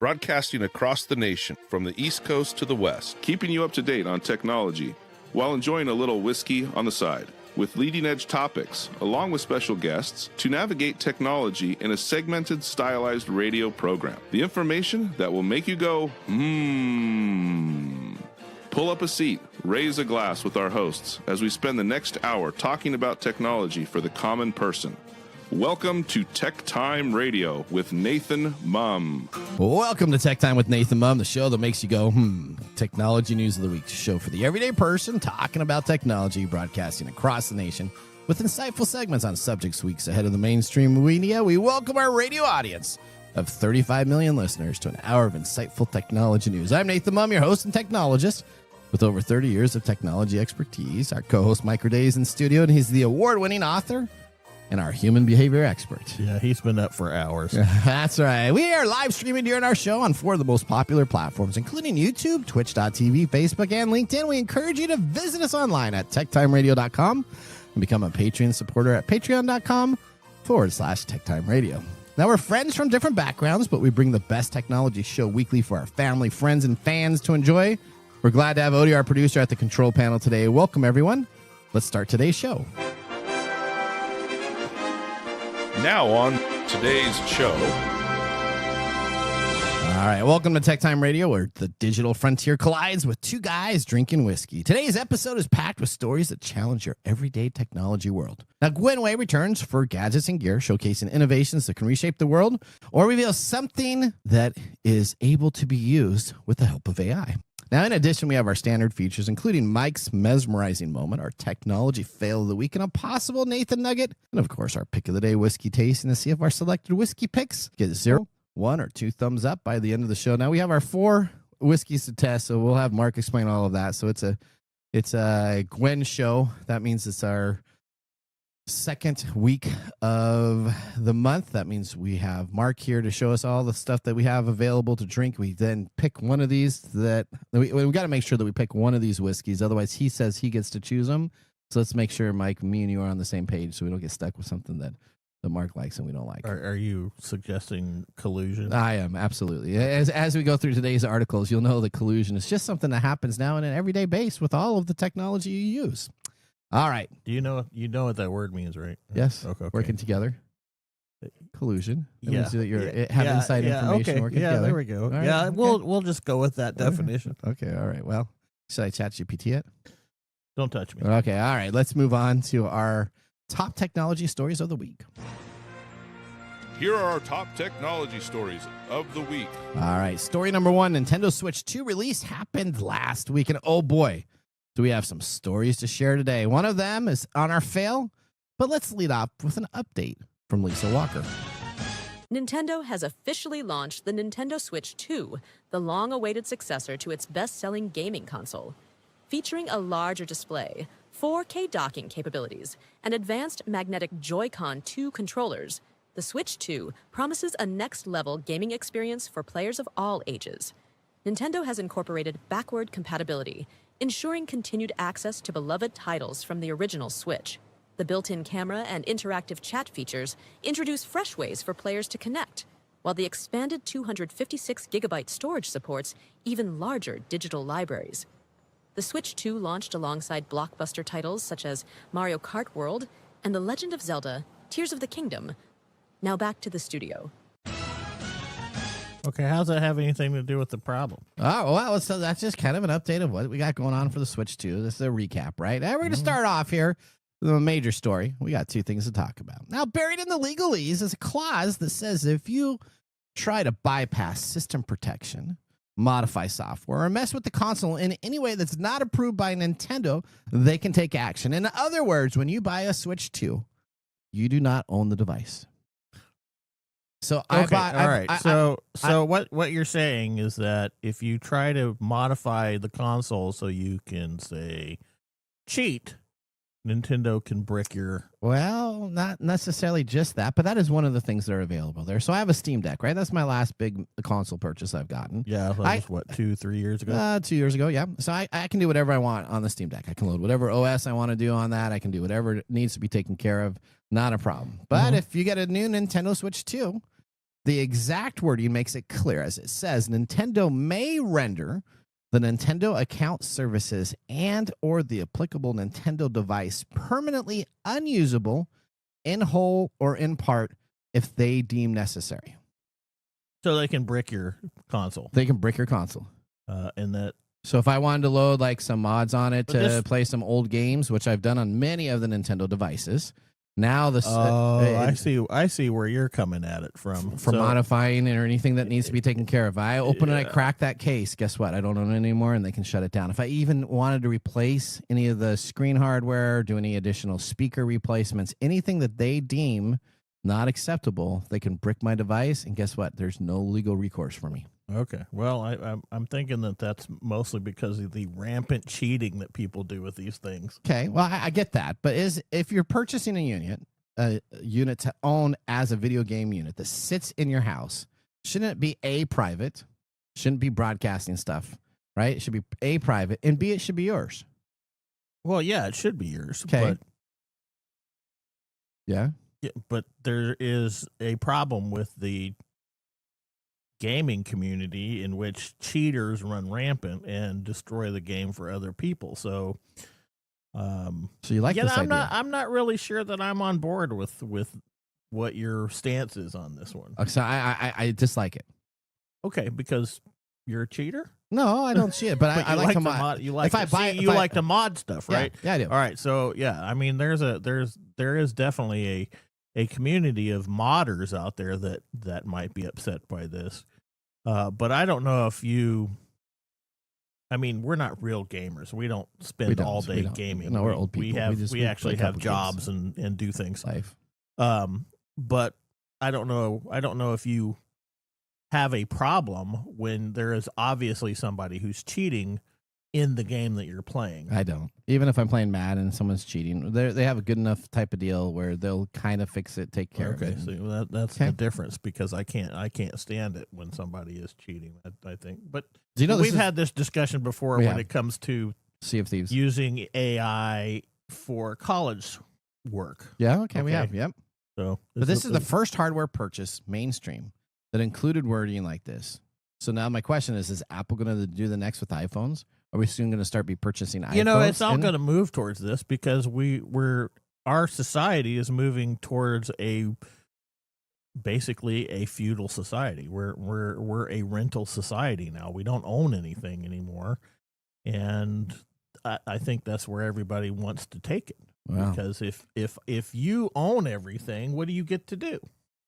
broadcasting across the nation from the East Coast to the West, keeping you up to date on technology while enjoying a little whiskey on the side, with leading-edge topics, along with special guests, to navigate technology in a segmented, stylized radio program. The information that will make you go, Pull up a seat, raise a glass with our hosts as we spend the next hour talking about technology for the common person. Welcome to TechTime Radio with Nathan Mumm. Welcome to Tech Time with Nathan Mumm, the show that makes you go, Technology News of the Week, show for the everyday person talking about technology, broadcasting across the nation with insightful segments on subjects weeks ahead of the mainstream media. We welcome our radio audience of 35 million listeners to an hour of insightful technology news. I'm Nathan Mumm, your host and technologist with over 30 years of technology expertise. Our co-host Mike Day is in studio, and he's the award-winning author and our human behavior expert. Yeah, he's been up for hours. That's right. We are live streaming during our show on 4 of the most popular platforms, including YouTube, Twitch.tv, Facebook, and LinkedIn. We encourage you to visit us online at techtimeradio.com and become a Patreon supporter at patreon.com/techtimeradio. Now, we're friends from different backgrounds, but we bring the best technology show weekly for our family, friends, and fans to enjoy. We're glad to have Odie, our producer, at the control panel today. Welcome, everyone. Let's start today's show. Now on today's show. All right, welcome to Tech Time Radio, where the digital frontier collides with two guys drinking whiskey. Today's episode is packed with stories that challenge your everyday technology world. Now, Gwen Way returns for gadgets and gear, showcasing innovations that can reshape the world or reveal something that is able to be used with the help of AI. Now, in addition, we have our standard features, including Mike's mesmerizing moment, our technology fail of the week, and a possible Nathan nugget, and of course, our pick of the day whiskey tasting to see if our selected whiskey picks get 0, 1, or 2 thumbs up by the end of the show. Now, we have our 4 whiskeys to test, so we'll have Mark explain all of that. So it's a Gwen show. That means it's our second week of the month. That means we have Mark here to show us all the stuff that we have available to drink. We then pick one of these that we got to make sure that we pick one of these whiskeys. Otherwise, he says he gets to choose them. So let's make sure, Mike, me and you are on the same page so we don't get stuck with something that Mark likes and we don't like. Are you suggesting collusion? I am, absolutely. As we go through today's articles, you'll know that collusion is just something that happens now on an everyday base with all of the technology you use. All right. Do you know what that word means, right? Yes. Okay. Working together. Collusion. That means that you're have inside information working together. There we go. Right, okay. we'll just go with that definition. Okay. All right. Well, should I chat GPT it? Don't touch me. Okay. All right. Let's move on to our top technology stories of the week. Here are our top technology stories of the week. All right. Story number 1, Nintendo Switch 2 release happened last week. And oh boy, do we have some stories to share today. One of them is on our fail, but let's lead off with an update from Lisa Walker. Nintendo has officially launched the Nintendo Switch 2, the long-awaited successor to its best-selling gaming console. Featuring a larger display, 4K docking capabilities, and advanced magnetic Joy-Con 2 controllers, the Switch 2 promises a next-level gaming experience for players of all ages. Nintendo has incorporated backward compatibility, ensuring continued access to beloved titles from the original Switch. The built-in camera and interactive chat features introduce fresh ways for players to connect, while the expanded 256GB storage supports even larger digital libraries. The Switch 2 launched alongside blockbuster titles such as Mario Kart World and The Legend of Zelda: Tears of the Kingdom. Now back to the studio. Okay, how's that have anything to do with the problem? Oh, well, so that's just kind of an update of what we got going on for the Switch 2. This is a recap, right? Now we're going to start off here with a major story. We got 2 things to talk about. Now, buried in the legalese is a clause that says if you try to bypass system protection, modify software, or mess with the console in any way that's not approved by Nintendo, they can take action. In other words, when you buy a Switch 2, you do not own the device. So what you're saying is that if you try to modify the console so you can say cheat, Nintendo can brick your... Well, not necessarily just that, but that is one of the things that are available there. So I have a Steam Deck, right? That's my last big console purchase I've gotten. Yeah, that was, 2-3 years ago? 2 years ago, yeah. So I can do whatever I want on the Steam Deck. I can load whatever OS I want to do on that. I can do whatever needs to be taken care of. Not a problem. But if you get a new Nintendo Switch 2, The exact wording makes it clear, as it says, Nintendo may render the Nintendo account services and or the applicable Nintendo device permanently unusable in whole or in part if they deem necessary. So they can brick your console. They can brick your console. And that. So if I wanted to load like some mods on it to play some old games, which I've done on many of the Nintendo devices, now I see where you're coming at it from. For modifying or anything that needs to be taken care of. I open it, I crack that case. Guess what? I don't own it anymore, and they can shut it down. If I even wanted to replace any of the screen hardware, do any additional speaker replacements, anything that they deem not acceptable, they can brick my device, and guess what? There's no legal recourse for me. Okay. Well, I'm thinking that's mostly because of the rampant cheating that people do with these things. Okay. Well, I get that. But if you're purchasing a unit to own as a video game unit that sits in your house, shouldn't it be A, private? Shouldn't be broadcasting stuff, right? It should be A, private, and B, it should be yours. Well, yeah, it should be yours. Okay. But, yeah, but there is a problem with the gaming community in which cheaters run rampant and destroy the game for other people. So you like this idea? I'm not really sure that I'm on board with what your stance is on this one. So I dislike it. Okay, because you're a cheater? No, I don't cheat, but I like to mod. You like to mod stuff, right? Yeah, I do. All right, so yeah, I mean, there is definitely a community of modders out there that might be upset by this. But I don't know if I mean, we're not real gamers. We don't spend all day gaming. No, we're old people. We actually have jobs and do things. Life. But I don't know if you have a problem when there is obviously somebody who's cheating in the game that you're playing. I don't. Even if I'm playing Madden and someone's cheating, they have a good enough type of deal where they'll kind of fix it, take care of it. Okay, so that's the difference, because I can't stand it when somebody is cheating. I think, but we've had this discussion before when it comes to Sea of Thieves using AI for college work. Yeah, okay. We have. Yep. So, but this is the first hardware purchase mainstream that included wording like this. So now my question is Apple going to do the next with iPhones? Are we soon going to start purchasing iPhones? It's all going to move towards this because our society is moving towards basically a feudal society. We're a rental society now. We don't own anything anymore, and I think that's where everybody wants to take it. Wow. Because if you own everything, what do you get to do?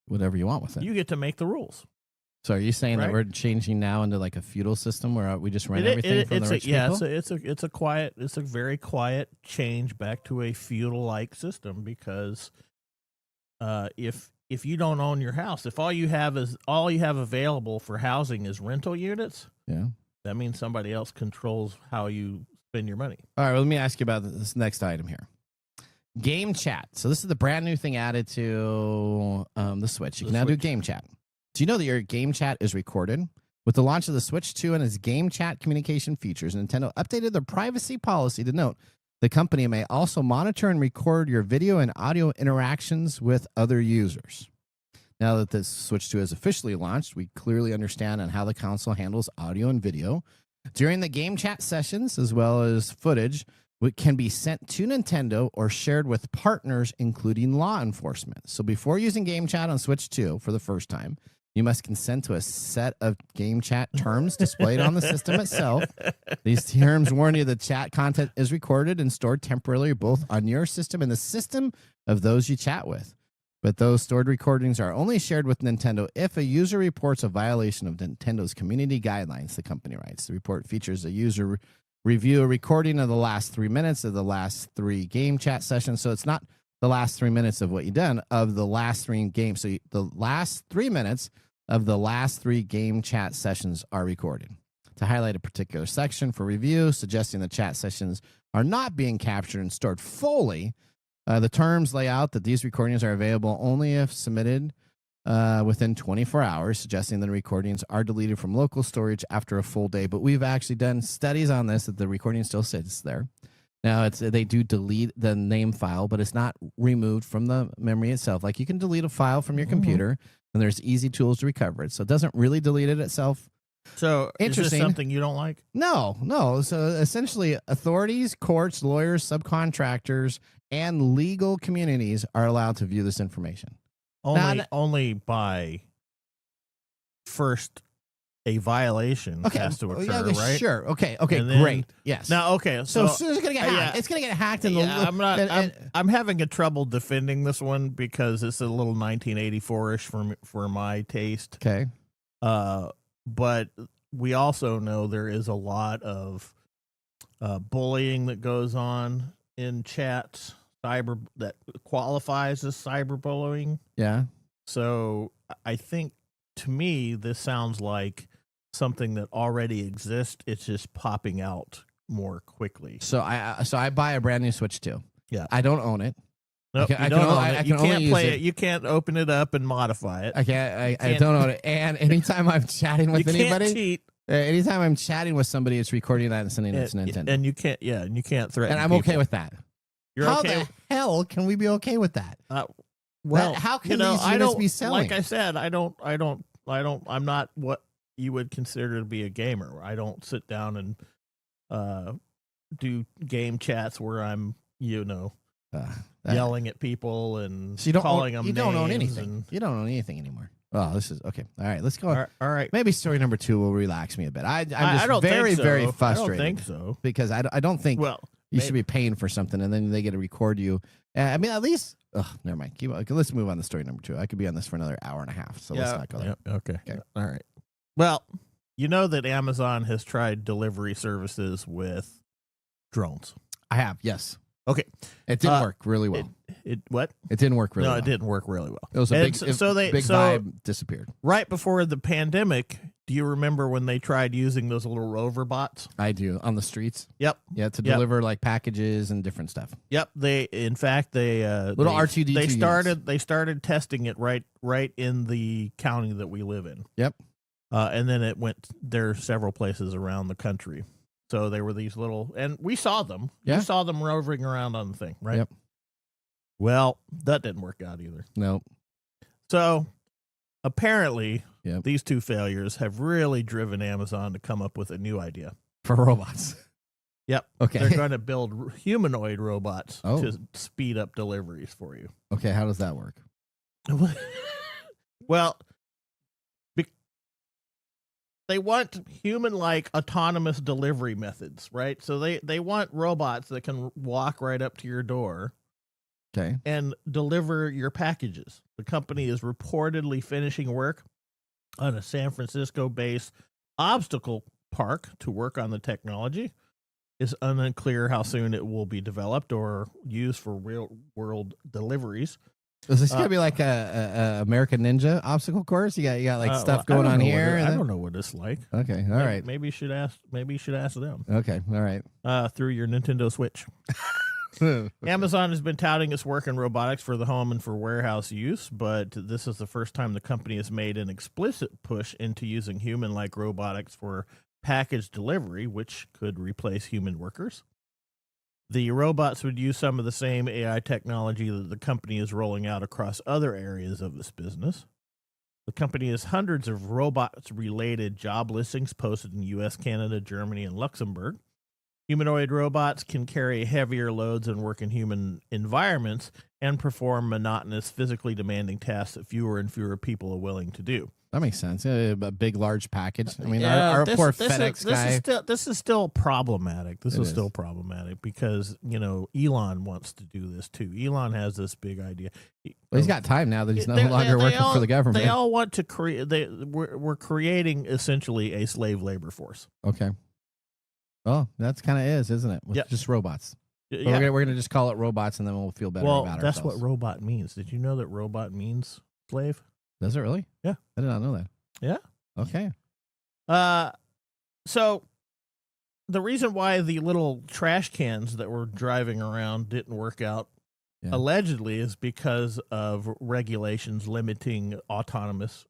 Whatever you want with it. You get to make the rules. So are you saying that we're changing now into like a feudal system where we just rent everything from the rich people? Yeah, it's a very quiet change back to a feudal-like system, because if you don't own your house, if all you have available for housing is rental units, that means somebody else controls how you spend your money. All right, well, let me ask you about this next item here. Game chat. So this is the brand new thing added to the Switch. You can now do game chat. Do you know that your game chat is recorded? With the launch of the Switch 2 and its game chat communication features, Nintendo updated their privacy policy to note the company may also monitor and record your video and audio interactions with other users. Now that the Switch 2 is officially launched, we clearly understand on how the console handles audio and video. During the game chat sessions, as well as footage, which can be sent to Nintendo or shared with partners, including law enforcement. So before using game chat on Switch 2 for the first time, you must consent to a set of game chat terms displayed on the system itself. These terms warn you that chat content is recorded and stored temporarily both on your system and the system of those you chat with. But those stored recordings are only shared with Nintendo if a user reports a violation of Nintendo's community guidelines, the company writes. The report features a user review a recording of the last 3 minutes of the last 3 game chat sessions. So it's not the last 3 minutes of what you've done, of the last 3 games. So the last 3 minutes of the last 3 game chat sessions are recorded. To highlight a particular section for review, suggesting the chat sessions are not being captured and stored fully, the terms lay out that these recordings are available only if submitted within 24 hours, suggesting that the recordings are deleted from local storage after a full day. But we've actually done studies on this, that the recording still sits there. Now, they do delete the name file, but it's not removed from the memory itself. Like you can delete a file from your computer, and there's easy tools to recover it. So it doesn't really delete it itself. So is this Interesting. something you don't like? No. So essentially, authorities, courts, lawyers, subcontractors, and legal communities are allowed to view this information. Only by first a violation has to occur, right? Sure. Okay, then- great. Yes. Now, okay, so it's going to get hacked. yeah. It's going to get hacked in yeah, the I'm having a trouble defending this one because it's a little 1984-ish for my taste. Okay. But we also know there is a lot of bullying that goes on in chats, that qualifies as cyberbullying. Yeah. So I think, to me, this sounds like something that already exists. It's just popping out more quickly. So I buy a brand new Switch 2. Yeah. I don't own it. Nope, I you don't own I it. can You only can't use play it. it. You can't open it up and modify it. I don't own it. And anytime I'm chatting with You can't anybody, cheat. anytime I'm chatting with somebody, it's recording that and sending it to Nintendo. And you can't. Yeah, and you can't threaten. And I'm people. okay with that. You're How okay. the hell can we be okay with that? Well, how can you know, these I units don't, be selling? Like I said, I'm not what you would consider to be a gamer. I don't sit down and do game chats where I'm, yelling at people and So you don't calling own, them you don't own names anything. and- You don't own anything anymore. Oh, this is okay. All right, let's go. All right. Maybe story number 2 will relax me a bit. I'm just I don't very, think so. very frustrated. I don't think so. Because I don't think Well, you should be paying for something and then they get to record you. I mean, at least. Never mind. Let's move on to story number 2. I could be on this for another hour and a half, so let's not go there. Okay. All right. Well, you know that Amazon has tried delivery services with drones. I have, yes. Okay. It didn't work really well. What? It didn't work really well. No, it didn't work really well. It was a And big, big so vibe disappeared. right before the pandemic, do you remember when they tried using those little rover bots? I do, on the streets. Yep. Yeah, to deliver like packages and different stuff. Yep. In fact, Little R2D2 They started testing it right in the county that we live in. Yep. And then it went there several places around the country. So they were these little, and we saw them. Yeah. You saw them roving around on the thing, right? Yep. Well, that didn't work out either. No. So apparently, Yep. these 2 failures have really driven Amazon to come up with a new idea. For robots. Yep. Okay. They're going to build humanoid robots Oh. to speed up deliveries for you. Okay, how does that work? Well, they want human-like autonomous delivery methods, right? So they want robots that can walk right up to your door Okay. and deliver your packages. The company is reportedly finishing work on a San Francisco-based obstacle park to work on the technology. It's unclear how soon it will be developed or used for real-world deliveries. Is this gonna be like a American Ninja obstacle course? You got like stuff going on here. I don't know what it's like. Okay, all right. Maybe you should ask. Maybe you should ask them. Okay, all right. Through your Nintendo Switch. Amazon has been touting its work in robotics for the home and for warehouse use, but this is the first time the company has made an explicit push into using human-like robotics for package delivery, which could replace human workers. The robots would use some of the same AI technology that the company is rolling out across other areas of its business. The company has hundreds of robots-related job listings posted in U.S., Canada, Germany, and Luxembourg. Humanoid robots can carry heavier loads and work in human environments and perform monotonous, physically demanding tasks that fewer and fewer people are willing to do. That makes sense. A big, large package. I mean, our poor FedEx guy. This is still problematic. This It is is. still problematic because, Elon wants to do this too. Elon has this big idea. Well, he's got time now that he's no They- longer they working all- for the government. They all want to create. We're creating essentially a slave labor force. Okay. Oh, that's kind of isn't it? With Yep. just robots. But Yeah. we're gonna just call it robots, and then we'll feel better Well, about that's ourselves. what robot means. Did you know that robot means slave? Does it really? Yeah. I did not know that. Yeah. Okay. So the reason why the little trash cans that were driving around didn't work out allegedly is because of regulations limiting autonomous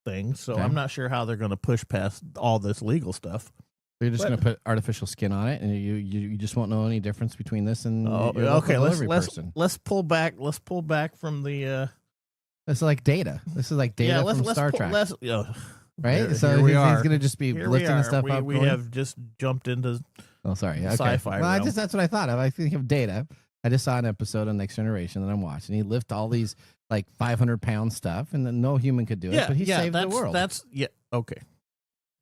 things. So Okay. I'm not sure how they're going to push past all this legal stuff. You're just gonna put artificial skin on it, and you just won't know any difference between this and your local Okay, delivery person. let's pull back from the This is like Data. This is like Data from Star Trek. Right? So here we he's are. going to just be Here lifting stuff up. We have just jumped into sci-fi Well, realm. that's what I thought of. I think of Data. I just saw an episode on Next Generation that I'm watching. He lift all these like 500-pound stuff, and then no human could do it, but he saved the world. Okay.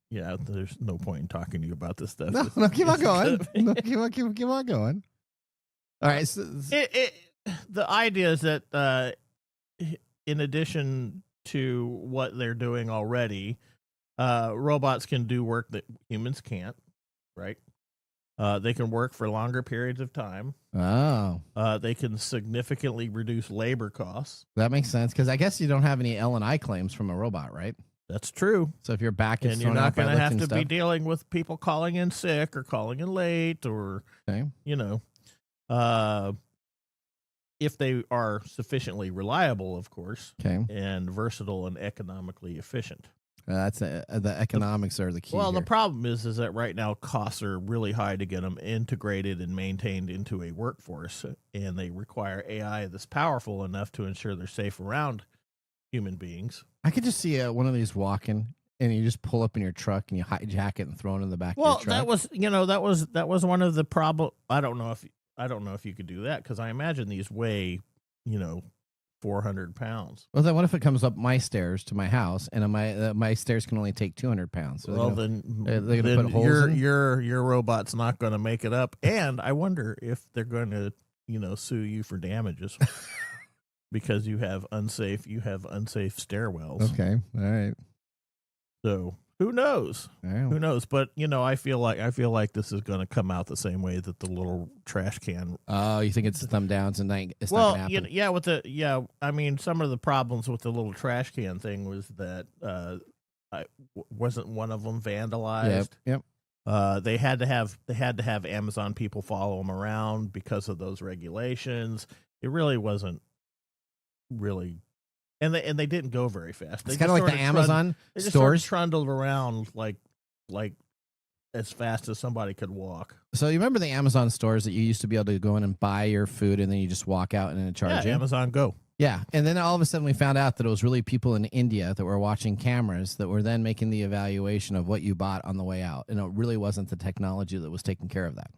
Yeah, there's no point in talking to you about this stuff. No, keep on going. Keep on going. All right. So, the idea is that in addition to what they're doing already, robots can do work that humans can't, right? They can work for longer periods of time. Oh. They can significantly reduce labor costs. That makes sense, because I guess you don't have any L&I claims from a robot, right? That's true. So if your back is and you're thrown not out by going to have lifting to be stuff- dealing with people calling in sick or calling in late or, Okay. If they are sufficiently reliable, of course, Okay. and versatile and economically efficient. That's the economics are the key. Well, here. the problem is that right now costs are really high to get them integrated and maintained into a workforce, and they require AI that's powerful enough to ensure they're safe around human beings. I could just see one of these walking, and you just pull up in your truck and you hijack it and throw it in the back of your truck. that was one of the problem. I don't know if you could do that, because I imagine these weigh, 400 pounds. Well, then what if it comes up my stairs to my house, and my stairs can only take 200 pounds? So Then they're gonna put holes in? your robot's not going to make it up, and I wonder if they're going to sue you for damages because you have unsafe stairwells. Okay, all right. So who knows? Yeah. Who knows? But I feel like this is going to come out the same way that the little trash can. Oh, you think it's thumb downs and it's not going to happen? I mean, some of the problems with the little trash can thing was that wasn't one of them vandalized. Yep. They had to have Amazon people follow them around because of those regulations. It really wasn't really. And they didn't go very fast. It's kind of like the Amazon stores stores trundled around like as fast as somebody could walk. So you remember the Amazon stores that you used to be able to go in and buy your food, and then you just walk out and it charge you? Amazon Go. Yeah, and then all of a sudden we found out that it was really people in India that were watching cameras that were then making the evaluation of what you bought on the way out, and it really wasn't the technology that was taking care of that.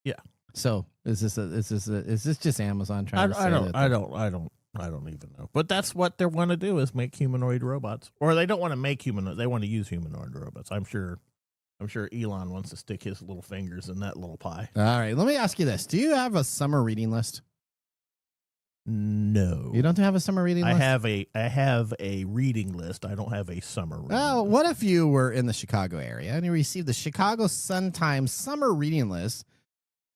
Yeah. So is this just Amazon trying to say that? I don't even know. But that's what they want to do, is make humanoid robots. Or they don't want to make humanoid. They want to use humanoid robots. I'm sure Elon wants to stick his little fingers in that little pie. All right, let me ask you this. Do you have a summer reading list? No. You don't have a summer reading list? I have a reading list. I don't have a summer reading Oh, list. what if you were in the Chicago area and you received the Chicago Sun-Times summer reading list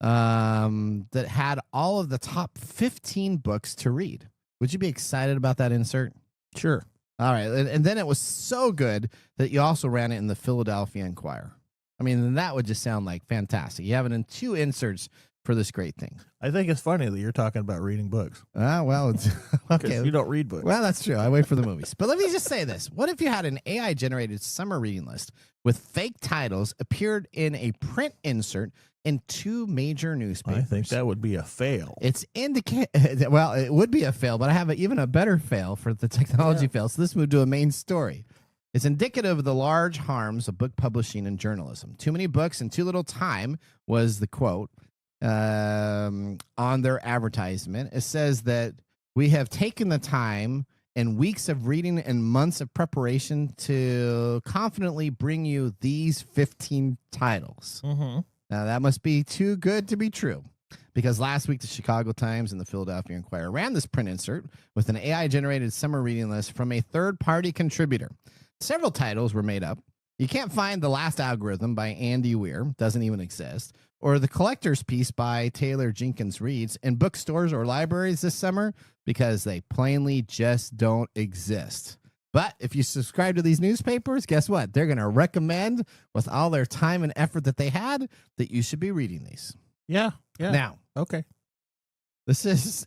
that had all of the top 15 books to read? Would you be excited about that insert? Sure. All right. And then it was so good that you also ran it in the Philadelphia Inquirer. I mean, that would just sound like fantastic. You have it in 2 inserts for this great thing. I think it's funny that you're talking about reading books. Well, it's okay. You don't read books. Well, that's true. I wait for the movies. But let me just say this. What if you had an AI-generated summer reading list with fake titles appeared in a print insert in 2 major newspapers? I think that would be a fail. It's well, it would be a fail, but I have even a better fail for the technology fail. So this moved to a main story. It's indicative of the large harms of book publishing and journalism. Too many books and too little time was the quote on their advertisement. It says that we have taken the time and weeks of reading and months of preparation to confidently bring you these 15 titles. Mm-hmm. Now, that must be too good to be true, because last week the Chicago Times and the Philadelphia Inquirer ran this print insert with an AI-generated summer reading list from a third-party contributor. Several titles were made up. You can't find The Last Algorithm by Andy Weir, doesn't even exist, or The Collector's Piece by Taylor Jenkins Reid in bookstores or libraries this summer, because they plainly just don't exist. But if you subscribe to these newspapers, guess what? They're going to recommend, with all their time and effort that they had, that you should be reading these. Yeah. Now, Okay.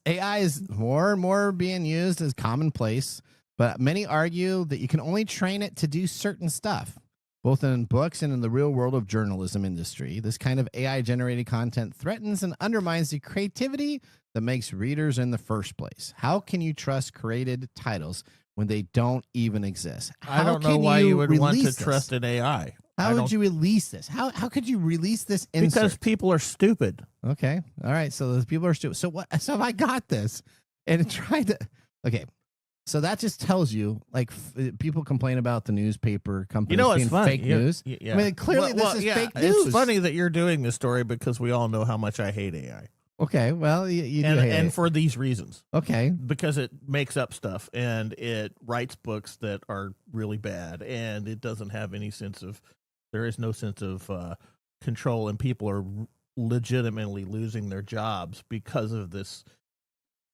AI is more and more being used as commonplace, but many argue that you can only train it to do certain stuff, both in books and in the real world of journalism industry. This kind of AI-generated content threatens and undermines the creativity that makes readers in the first place? How can you trust created titles when they don't even exist? I don't know why you would want to trust an AI. How would you release this? How could you release this insert? Because people are stupid. Okay. All right. So those people are stupid. So what? So if I got this and it tried to. Okay. So that just tells you, like, people complain about the newspaper companies being fake news. Yeah. I mean, clearly this is fake news. It's funny that you're doing this story because we all know how much I hate AI. Okay. Well, you do hate and it. for these reasons. Okay. Because it makes up stuff and it writes books that are really bad and it doesn't have any sense of. There is no sense of control, and people are legitimately losing their jobs because of this.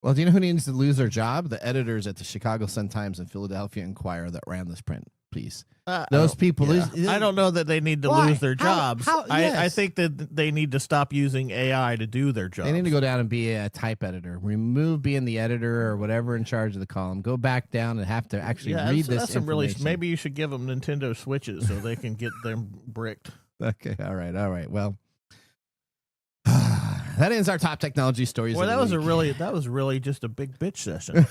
Well, do you know who needs to lose their job? The editors at the Chicago Sun-Times and Philadelphia Inquirer that ran this print piece. Those people. I don't know that they need to lose their jobs. Yes. I think that they need to stop using AI to do their job. They need to go down and be a type editor. Remove being the editor or whatever in charge of the column. Go back down and have to actually read this that's some really. information. Maybe you should give them Nintendo Switches so they can get them bricked. Okay. All right. Well, that ends our top technology stories. Well, that was really just a big bitch session.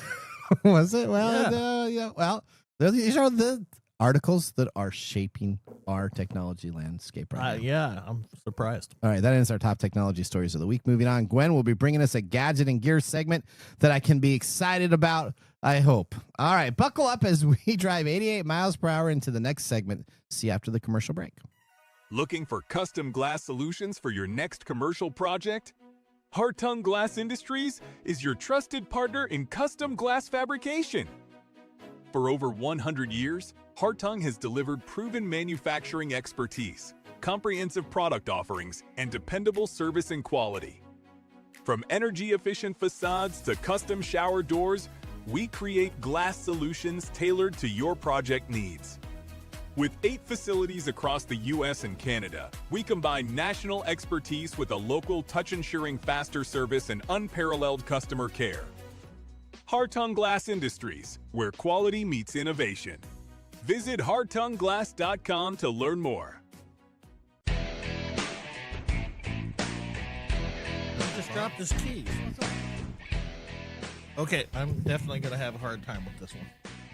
Was it? Well, yeah. Well, these are the articles that are shaping our technology landscape right now. Yeah, I'm surprised. All right, that ends our top technology stories of the week. Moving on, Gwen will be bringing us a gadget and gear segment that I can be excited about, I hope. All right, buckle up as we drive 88 miles per hour into the next segment. See you after the commercial break. Looking for custom glass solutions for your next commercial project? Hartung Glass Industries is your trusted partner in custom glass fabrication. For over 100 years, Hartung has delivered proven manufacturing expertise, comprehensive product offerings, and dependable service and quality. From energy-efficient facades to custom shower doors, we create glass solutions tailored to your project needs. With 8 facilities across the U.S. and Canada, we combine national expertise with a local touch-ensuring faster service and unparalleled customer care. Hartung Glass Industries, where quality meets innovation. Visit hartungglass.com to learn more. Just dropped his keys. Okay, I'm definitely going to have a hard time with this one.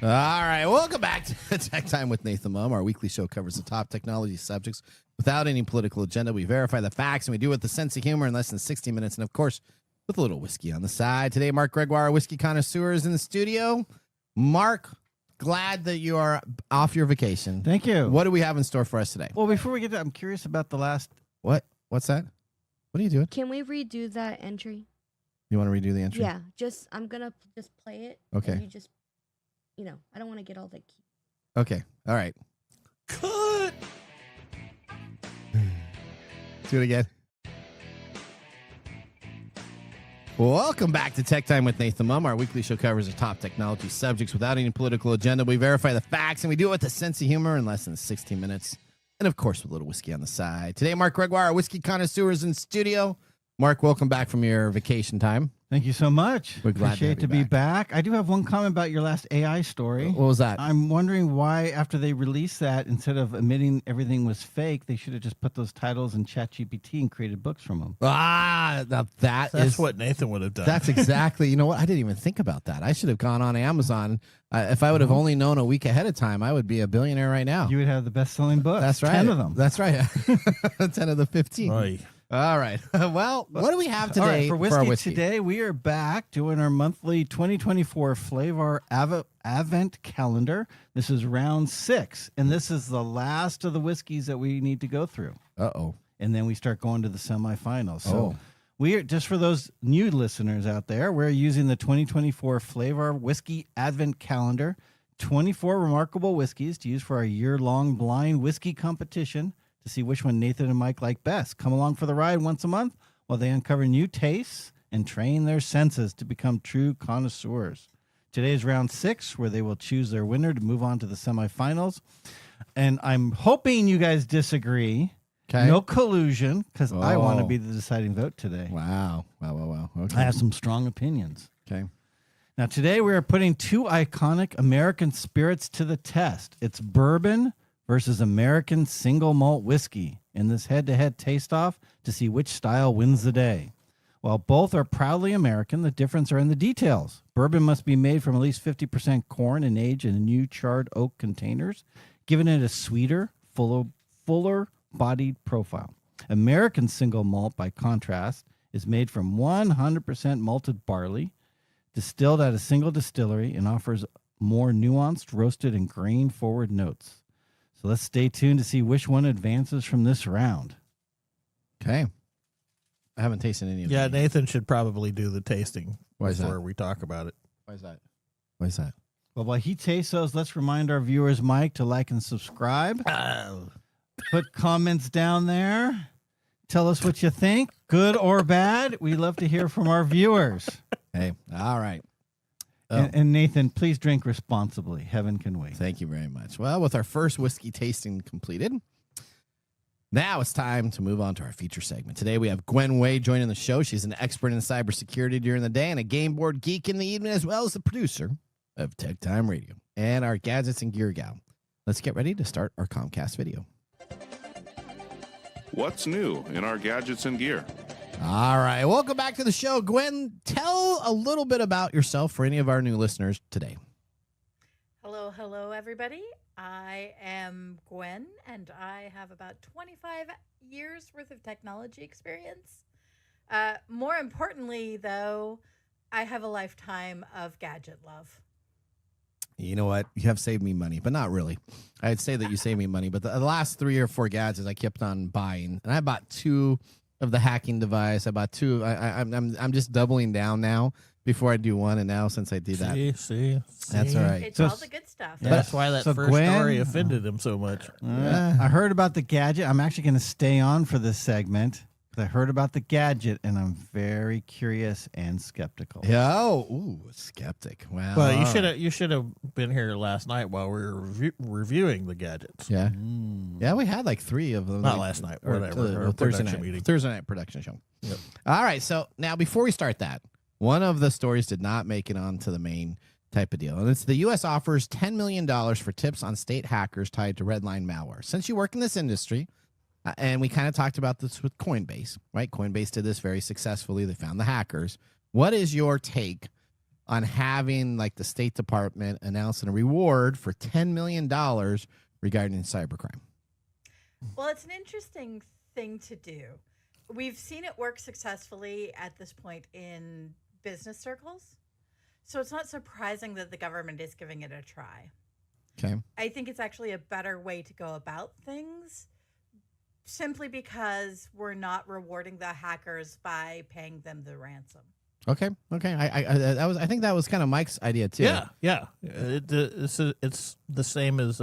All right, welcome back to Tech Time with Nathan Mumm. Our weekly show covers the top technology subjects without any political agenda. We verify the facts, and we do it with a sense of humor in less than 60 minutes, and of course, with a little whiskey on the side. Today, Mark Gregoire, our whiskey connoisseur, is in the studio. Mark, glad that you are off your vacation. Thank you. What do we have in store for us today? Well, before we get to, I'm curious about the last. What's that? What are you doing? Can we redo that entry? You want to redo the entry? Yeah, I'm gonna just play it. Okay. And you just, I don't want to get all the key. Okay. All right. Cut. Do it again. Welcome back to Tech Time with Nathan Mumm. Our weekly show covers the top technology subjects without any political agenda. We verify the facts, and we do it with a sense of humor in less than 16 minutes. And, of course, with a little whiskey on the side. Today, Mark Gregoire, our whiskey connoisseur, is in studio. Mark, welcome back from your vacation time. Thank you so much. We're glad Appreciate to be back. I do have one comment about your last AI story. What was that? I'm wondering why, after they released that, instead of admitting everything was fake, they should have just put those titles in ChatGPT and created books from them. Now That's what Nathan would have done. That's exactly. You know what? I didn't even think about that. I should have gone on Amazon. If I would have only known a week ahead of time, I would be a billionaire right now. You would have the best-selling books. That's right. 10 of them. That's right. 10 of the 15. Oy. All right. Well, what do we have today? All right, for whiskey, our whiskey today, we are back doing our monthly 2024 Flavor Advent Calendar. This is round 6, and this is the last of the whiskeys that we need to go through. Uh-oh. And then we start going to the semifinals. So we are, just for those new listeners out there, we're using the 2024 Flavor Whiskey Advent Calendar. 24 remarkable whiskeys to use for our year-long blind whiskey competition to see which one Nathan and Mike like best. Come along for the ride once a month while they uncover new tastes and train their senses to become true connoisseurs. Today is round 6, where they will choose their winner to move on to the semifinals. And I'm hoping you guys disagree. Okay. No collusion, because I want to be the deciding vote today. Wow. Okay. I have some strong opinions. Okay. Now, today we are putting 2 iconic American spirits to the test. It's bourbon versus American single malt whiskey in this head-to-head taste-off to see which style wins the day. While both are proudly American, the difference are in the details. Bourbon must be made from at least 50% corn and aged in new charred oak containers, giving it a sweeter, fuller-bodied profile. American single malt, by contrast, is made from 100% malted barley, distilled at a single distillery, and offers more nuanced, roasted, and grain-forward notes. So let's stay tuned to see which one advances from this round. Okay. I haven't tasted any of Yeah, these. Nathan should probably do the tasting Why is before that? we talk about it. Why is that? Why is that? Well, while he tastes those, let's remind our viewers, Mike, to like and subscribe. Put comments down there. Tell us what you think, good or bad. We love to hear from our viewers. Hey, all right. Oh. And Nathan, please drink responsibly. Heaven can wait. Thank you very much. Well, with our first whiskey tasting completed, now it's time to move on to our feature segment. Today we have Gwen Way joining the show. She's an expert in cybersecurity during the day and a game board geek in the evening, as well as the producer of TechTime Radio and our gadgets and gear gal. Let's get ready to start our Comcast video. What's new in our gadgets and gear? All right. Welcome back to the show. Gwen, tell a little bit about yourself for any of our new listeners today. Hello, everybody. I am Gwen, and I have about 25 years worth of technology experience. More importantly, though, I have a lifetime of gadget love. You know what? You have saved me money, but not really. I'd say that you saved me money, but the last 3 or 4 gadgets I kept on buying, and I bought 2 of the hacking device. I bought 2. I'm just doubling down now before I do one, and now since I did that, See. that's all right. It's So- all the good stuff. Yeah, that's why that So first Gwen- story offended him so much. I heard about the gadget. I'm actually going to stay on for this segment because I heard about the gadget, and I'm very curious and skeptical. Skeptic. Wow. Well, all right. you should have been here last night while we were reviewing the gadgets. Yeah. Yeah, we had like 3 of them. Not like, last night, or, whatever, our Thursday production night. meeting. Thursday night production show. Yep. All right. So now before we start that, one of the stories did not make it onto the main type of deal. And it's the U.S. offers $10 million for tips on state hackers tied to RedLine malware. Since you work in this industry, and we kind of talked about this with Coinbase, right? Coinbase did this very successfully. They found the hackers. What is your take on having like the State Department announcing a reward for $10 million regarding cybercrime? Well, it's an interesting thing to do. We've seen it work successfully at this point in business circles. So it's not surprising that the government is giving it a try. Okay. I think it's actually a better way to go about things simply because we're not rewarding the hackers by paying them the ransom. Okay. I think that was kind of Mike's idea too. Yeah. It's the same as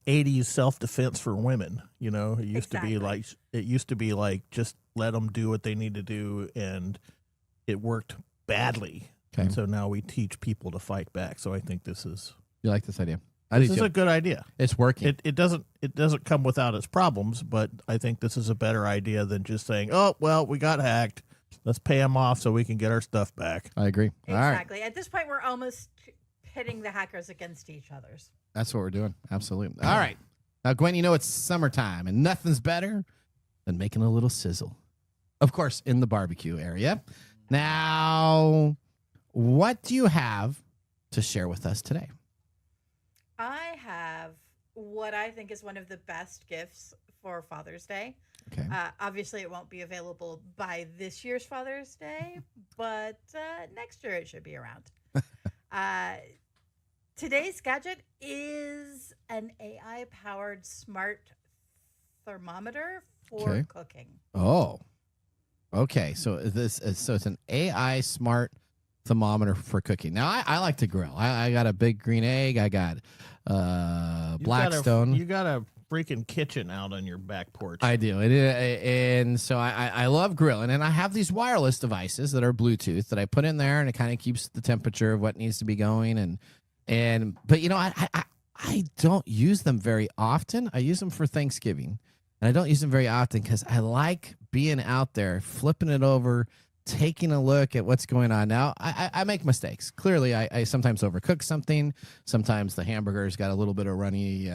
80s self-defense for women. You know, it used to be like just let them do what they need to do, and it worked badly. Okay. And so now we teach people to fight back. So I think this is You like this idea? this is a good idea. It's working. It doesn't come without its problems, but I think this is a better idea than just saying, "Oh, well, we got hacked. Let's pay them off so we can get our stuff back." I agree. All right. Exactly. At this point, we're almost pitting the hackers against each other's. That's what we're doing. Absolutely. All right. Now, Gwen, you know it's summertime, and nothing's better than making a little sizzle. Of course, in the barbecue area. Now, what do you have to share with us today? I have what I think is one of the best gifts for Father's Day. Okay. Obviously, it won't be available by this year's Father's Day, but next year it should be around. Today's gadget is an AI-powered smart thermometer for cooking. Oh, okay. So it's an AI smart thermometer for cooking. Now, I like to grill. I got a big green egg. I got Blackstone. You got a freaking kitchen out on your back porch. I do. And so I love grilling. And I have these wireless devices that are Bluetooth that I put in there, and it kind of keeps the temperature of what needs to be going. But, you know, I don't use them very often. I use them for Thanksgiving. And I don't use them very often because I like being out there, flipping it over, taking a look at what's going on. Now, I make mistakes. Clearly, I sometimes overcook something. Sometimes the hamburger's got a little bit of runny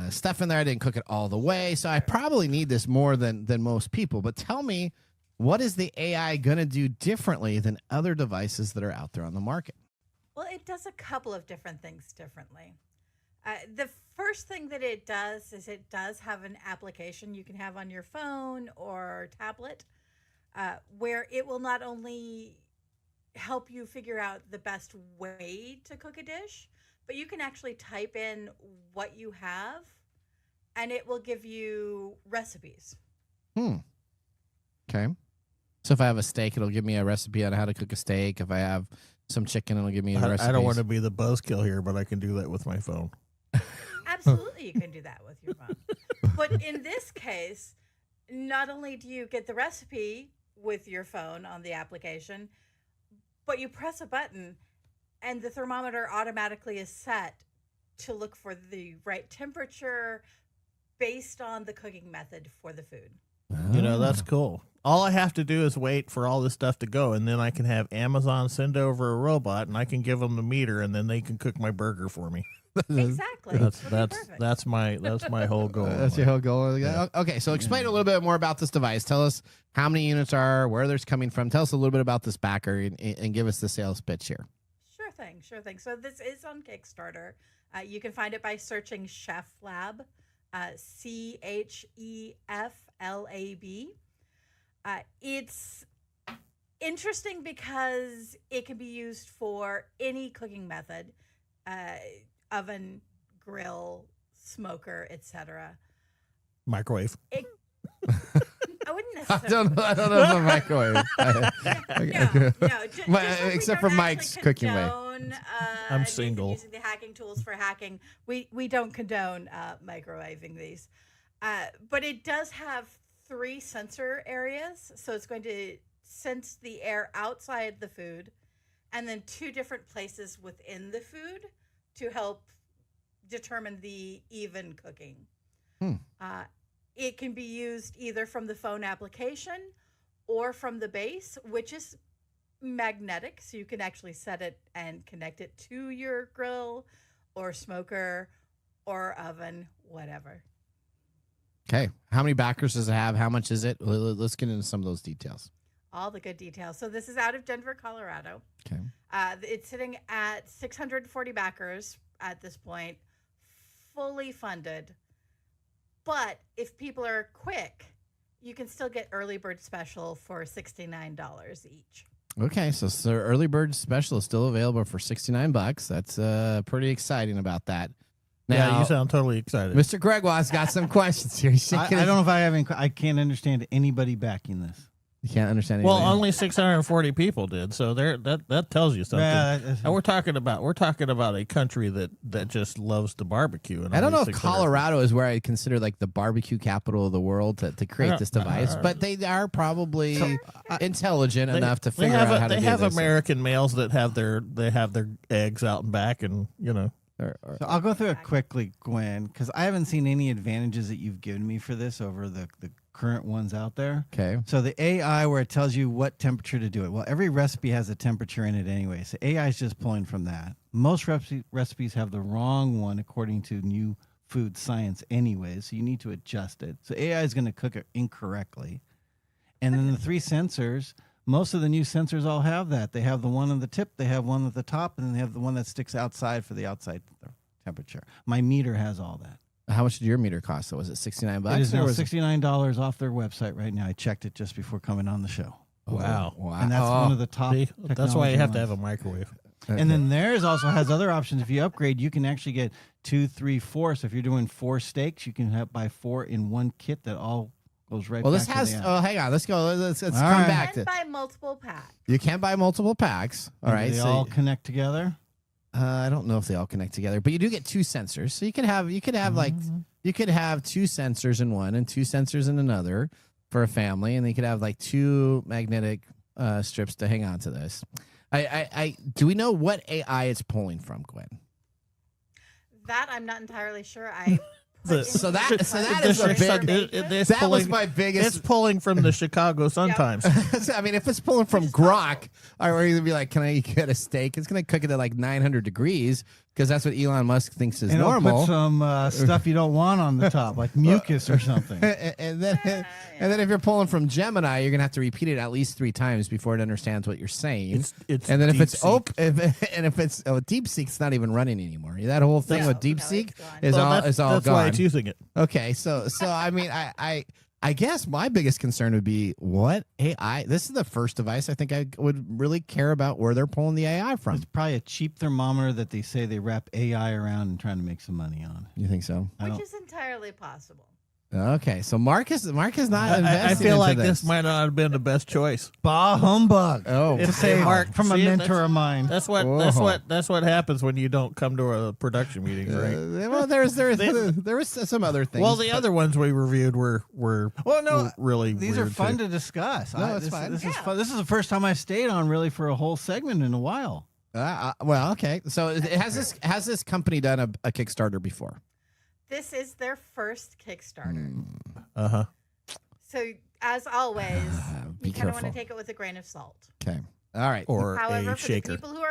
stuff in there. I didn't cook it all the way. So I probably need this more than most people. But tell me What is the AI going to do differently than other devices that are out there on the market? Well, it does a couple of different things differently. The first thing that it does is it does have an application you can have on your phone or tablet where it will not only help you figure out the best way to cook a dish, but you can actually type in what you have and it will give you recipes. Okay. So if I have a steak, it'll give me a recipe on how to cook a steak. If I have some chicken, it'll give me a recipe. I don't want to be the buzzkill here, but I can do that with my phone. Absolutely, you can do that with your phone. But in this case, not only do you get the recipe with your phone on the application, but you press a button and the thermometer automatically is set to look for the right temperature based on the cooking method for the food. You know, that's cool. All I have to do is wait for all this stuff to go, and then I can have Amazon send over a robot, and I can give them the meter, and then they can cook my burger for me. Exactly. That's my whole goal. That's your whole goal. Yeah. Okay, so explain a little bit more about this device. Tell us how many units are, where they're coming from. Tell us a little bit about this backer and give us the sales pitch here. Sure thing. So this is on Kickstarter. You can find it by searching Chef Lab, CHEFLAB. It's interesting because it can be used for any cooking method. Oven, grill, smoker, etc. Microwave. I wouldn't necessarily. I don't know the microwave. No. Except for Mike's cooking way. I'm single. Using the hacking tools for hacking. We don't condone microwaving these. But it does have 3 sensor areas. So it's going to sense the air outside the food and then 2 different places within the food to help determine the even cooking. It can be used either from the phone application or from the base, which is magnetic. So you can actually set it and connect it to your grill or smoker or oven, whatever. Okay. How many backers does it have? How much is it? Let's get into some of those details. All the good details. So this is out of Denver, Colorado. Okay. It's sitting at 640 backers at this point, fully funded. But if people are quick, you can still get early bird special for $69 each. Okay, so early bird special is still available for $69. That's pretty exciting about that. Now, Yeah, you sound totally excited. Mr. Gregoire's got some questions here. I don't know if I have any. I can't understand anybody backing this. You can't understand Well, anything. only 640 people did, so that tells you something. And we're talking about a country that just loves to barbecue. And I don't know only if 600 Colorado is where I consider like the barbecue capital of the world to create this device, but they are probably intelligent enough to figure out how to do this. They have American males that have their eggs out and back, and you know. So I'll go through it quickly, Gwen, because I haven't seen any advantages that you've given me for this over the current ones out there. Okay. So the AI where it tells you what temperature to do it. Well, every recipe has a temperature in it anyway. So AI is just pulling from that. Most recipes have the wrong one according to new food science anyway. So you need to adjust it. So AI is going to cook it incorrectly. And then the 3 sensors, most of the new sensors all have that. They have the one on the tip, they have one at the top, and then they have the one that sticks outside for the outside temperature. My meter has all that. How much did your meter cost? So was it $69? It is now $69 off their website right now. I checked it just before coming on the show. Wow. And that's one of the top. See, that's why you have to have technology a microwave. ones. And then theirs also has other options. If you upgrade, you can actually get 2, 3, 4. So if you're doing 4 steaks, you can buy 4 in one kit that all goes right Well, back this to has. the app. Oh, hang on. Let's go. Let's come right. back And to. buy multiple packs. You can buy multiple packs. All And right. They So all connect together. I don't know if they all connect together, but you do get 2 sensors. So you could have like you could have 2 sensors in one and 2 sensors in another for a family, and you could have like 2 magnetic strips to hang on to this. I do we know what AI it's pulling from, Gwen? That I'm not entirely sure. So that is a big. That was my biggest. It's pulling from the Chicago Sun-Times. I mean, if it's pulling from grok, or you'd be like, "Can I get a steak?" It's going to cook it at like 900 degrees. because that's what Elon Musk thinks is And it'll normal. put some stuff you don't want on the top, like mucus or something. and then if you're pulling from Gemini, you're gonna have to repeat it at least 3 times before it understands what you're saying. It's and then if it's DeepSeek. if it's DeepSeek, it's not even running anymore. That whole thing with DeepSeek it's gone. is all that's gone. why it's using it. Okay, so I mean, I guess my biggest concern would be what AI. This is the first device I think I would really care about where they're pulling the AI from. It's probably a cheap thermometer that they say they wrap AI around and trying to make some money on. You think so? Which is entirely possible. Okay, so Mark is not investing. I feel like into this might not have been the best choice. Bah humbug. Oh, To say Mark, from a see, mentor of mine. That's what happens when you don't come to a production meeting, right? Well, there was some other things. Well, the other ones we reviewed were really These weird are fun too. to discuss. No, it's fine. This is fun. This is the first time I've stayed on really for a whole segment in a while. well, okay. So has this company done a Kickstarter before? This is their first Kickstarter. Uh-huh. So, as always, Be you kind of want careful. to take it with a grain of salt. Okay. All right. Or However, a for shaker. the people who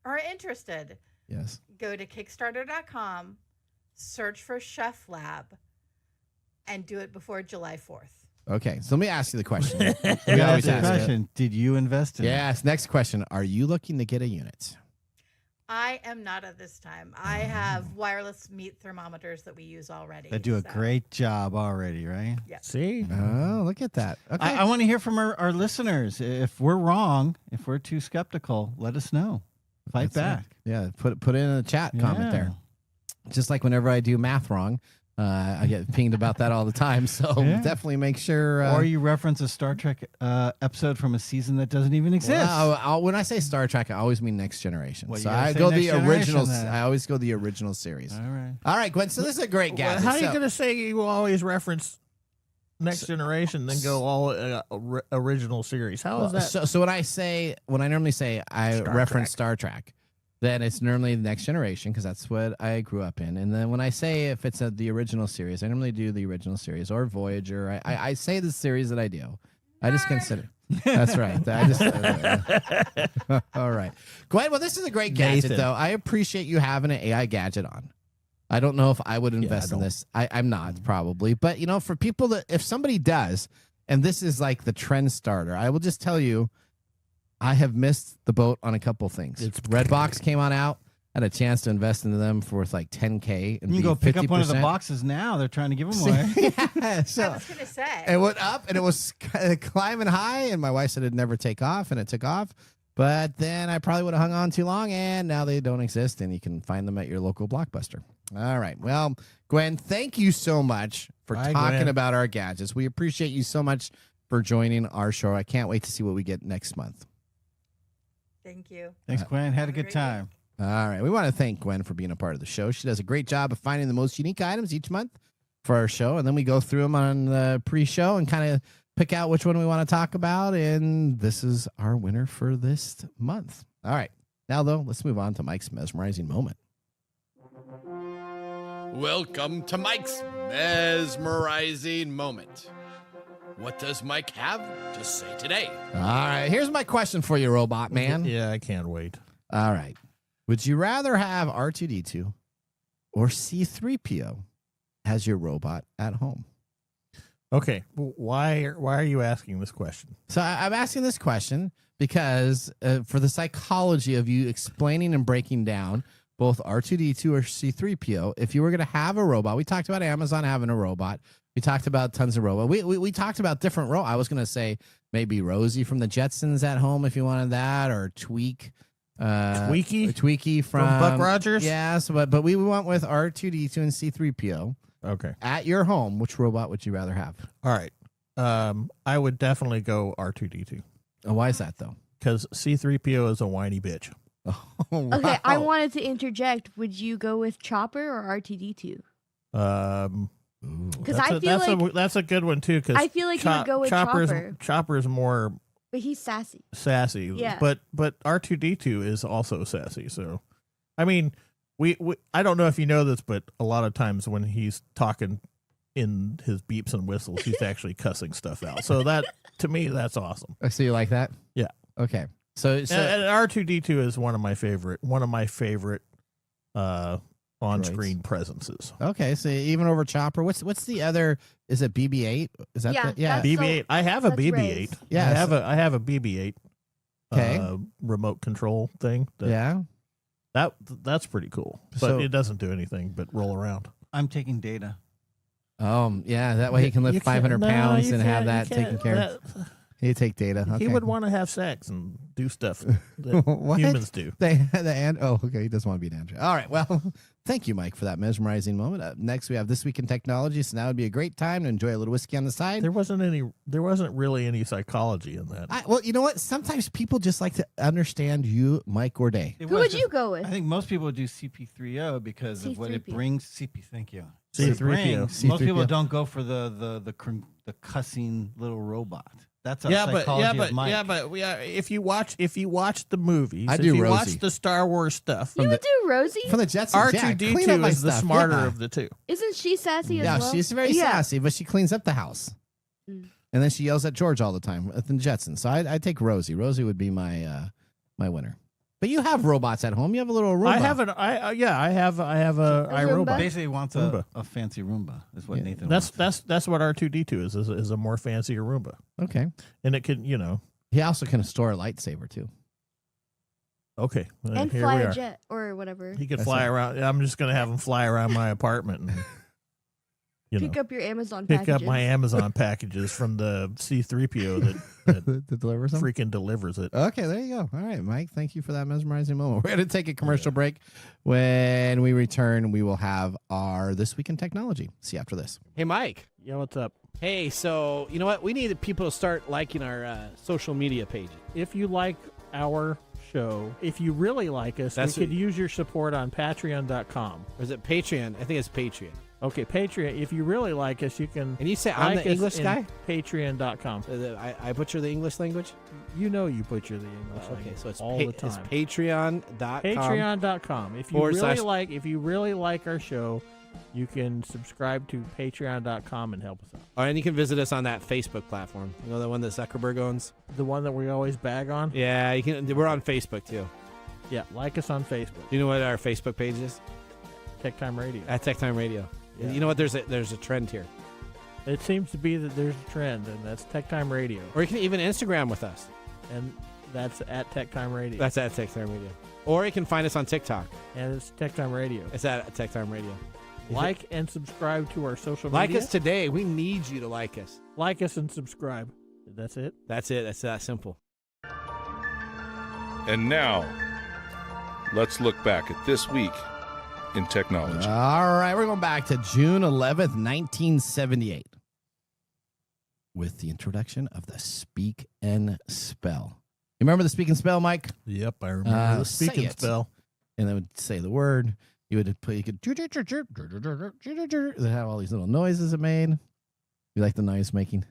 are interested, Yes. go to Kickstarter.com, search for Chef Lab, and do it before July 4th. Okay. So let me ask you the question. We We got always the ask it. question. Did you invest in it? Yes. Next question. Are you looking to get a unit? I am not at this time. I have wireless meat thermometers that we use already. They do a so- great job already, right? See? Oh, look at that. Okay. I want to hear from our listeners. If we're wrong, if we're too skeptical, let us know. Fight That's back. it. Yeah. Put it in a chat comment Yeah. there. Just like whenever I do math wrong, I get pinged about that all the time. So Yeah. definitely make sure. Or you reference a Star Trek episode from a season that doesn't even exist. Well, when I say Star Trek, I always mean Next Generation. Well, So you gotta I say go Next the Generation original. then. I always go the original series. All right. All right, Gwen. So this is a great gadget. How are you So- going to say you always reference Next Generation, then go all original series? How is that? So when I normally say I Star reference Trek. Star Trek, then it's normally the Next Generation because that's what I grew up in. And then when I say if it's the original series, I normally do the original series or Voyager. I say the series that I do. I just consider. That's right. I just. All right, Gwen. Well, this is a great gadget, Nathan. though. I appreciate you having an AI gadget on. I don't know if I would invest in don't. this. I'm not probably, but for people that if somebody does, and this is like the trend starter, I will just tell you, I have missed the boat on a couple things. Redbox came on out, had a chance to invest into them for like $10K. And You can go pick up one of the boxes now. They're trying to give them away. Yeah, I so was going to say. it went up and it was climbing high, and my wife said it'd never take off, and it took off. But then I probably would have hung on too long, and now they don't exist, and you can find them at your local Blockbuster. All right. Well, Gwen, thank you so much for Bye, talking Gwen. about our gadgets. We appreciate you so much for joining our show. I can't wait to see what we get next month. Thank you. Thanks, Gwen. Had a good great time. All right. We want to thank Gwen for being a part of the show. She does a great job of finding the most unique items each month for our show, and then we go through them on the pre-show and kind of pick out which one we want to talk about, and this is our winner for this month. All right. Now, though, let's move on to Mike's mesmerizing moment. Welcome to Mike's mesmerizing moment. What does Mike have to say today? All right. Here's my question for you, robot man. Yeah, I can't wait. All right. Would you rather have R2D2 or C3PO as your robot at home? Okay, why are you asking this question? So I'm asking this question because for the psychology of you explaining and breaking down both R2D2 or C3PO, if you were going to have a robot, we talked about Amazon having a robot. We talked about tons of robots. We talked about different robots. I was going to say maybe Rosie from the Jetsons at home if you wanted that, or Tweaky from Buck Rogers? Yes, but we went with R2D2 and C3PO. Okay. At your home, which robot would you rather have? All right. I would definitely go R2D2 Oh, why is that, though? because C3PO is a whiny bitch. Oh, Okay, I wow. wanted to interject. Would you go with Chopper or R2D2? Because I feel like that's a good one too. Because I feel like you would go with Chopper. Chopper's more but he's sassy. sassy. Yeah. But R2D2 is also sassy. So, I mean, we I don't know if you know this, but a lot of times when he's talking in his beeps and whistles, he's actually cussing stuff out. So that to me, that's awesome. Oh, so you like that? Yeah. Okay. So And R2D2 is one of my favorite on-screen presences. Okay, so even over Chopper, what's the other? Is it BB-8? Is that Yeah, BB-8. I have a that's BB-8. Ray's. Yeah, I have a BB-8. Okay. Remote control thing. That's pretty cool. But So- it doesn't do anything but roll around. I'm taking data. Yeah, that way he can lift You 500 can't- no, pounds you and have can't- that you taken can't- care of. You take data. Okay. He would want to have sex and do stuff that What? humans do. Okay, he doesn't want to be an android. All right, well, thank you, Mike, for that mesmerizing moment. Up next, we have This Week in Technology, so now would be a great time to enjoy a little whiskey on the side. There wasn't really any psychology in that. Well, you know what? Sometimes people just like to understand you, Mike or Day. Who would you go with? I think most people would do CP3O because of what it C3PO. brings. Thank you. C3PO. Most people C3PO. don't go for the cussing little robot. That's a If you watch the movies, I do if you Rosie. watch the Star Wars stuff, You would do Rosie? From the Jetsons, yeah, clean up R2D2 my is the stuff. smarter Yeah. of the two. Isn't she sassy as Yeah, well? she's very sassy, but she cleans up the house. Mm. And then she yells at George all the time at the Jetsons. So I take Rosie. Rosie would be my winner. But you have robots at home. You have a little Roomba. I have a Roomba? iRobot. Basically wants Roomba. a fancy Roomba is what Yeah. Nathan That's wants. what R2D2 is a more fancier Roomba, Okay. and it can He also can store a lightsaber too. okay. And here fly we a are. jet or whatever. He could That's fly right. around. I'm just gonna have him fly around my apartment and Pick up your Amazon pick packages. up my Amazon packages from the C3PO that To deliver something. freaking delivers it. Okay, there you go. All right, Mike. Thank you for that mesmerizing moment. We're going to take a commercial break. When we return, we will have our This Week in Technology. See you after this. Hey, Mike. Yeah, what's up? Hey, so you know what? We need people to start liking our social media pages. If you like our show, if you really like us, That's we could use your support on Patreon.com. Or is it Patreon? I think it's Patreon. Okay, Patreon. If you really like us, you can. And you say I'm like the us English in guy? Patreon.com. I butcher the English language? You know you butcher the English Okay, language so it's all the It's time. Patreon.com. Patreon.com. If you really like our show, you can subscribe to Patreon.com and help us out. And you can visit us on that Facebook platform. You know, the one that Zuckerberg owns? The one that we always bag on? Yeah, you can. We're on Facebook, too. Yeah, like us on Facebook. Do you know what our Facebook page is? TechTime Radio. At TechTime Radio. Yeah. You know what? There's a trend here. It seems to be that there's a trend, and that's TechTime Radio. Or you can even Instagram with us. And that's at TechTime Radio. That's at TechTime Radio. Or you can find us on TikTok. And it's TechTime Radio. It's at TechTime Radio. Like and subscribe to our social Like media. us today. We need you to like us. Like us and subscribe. That's it? That's it. That's that simple. And now, let's look back at this week in technology. All right, we're going back to June 11th, 1978, with the introduction of the Speak and Spell. You remember the Speak and Spell, Mike? Yep, I remember the say speaking it. spell. And they would say the word. You would play. You could. They have all these little noises it made. You like the noise making?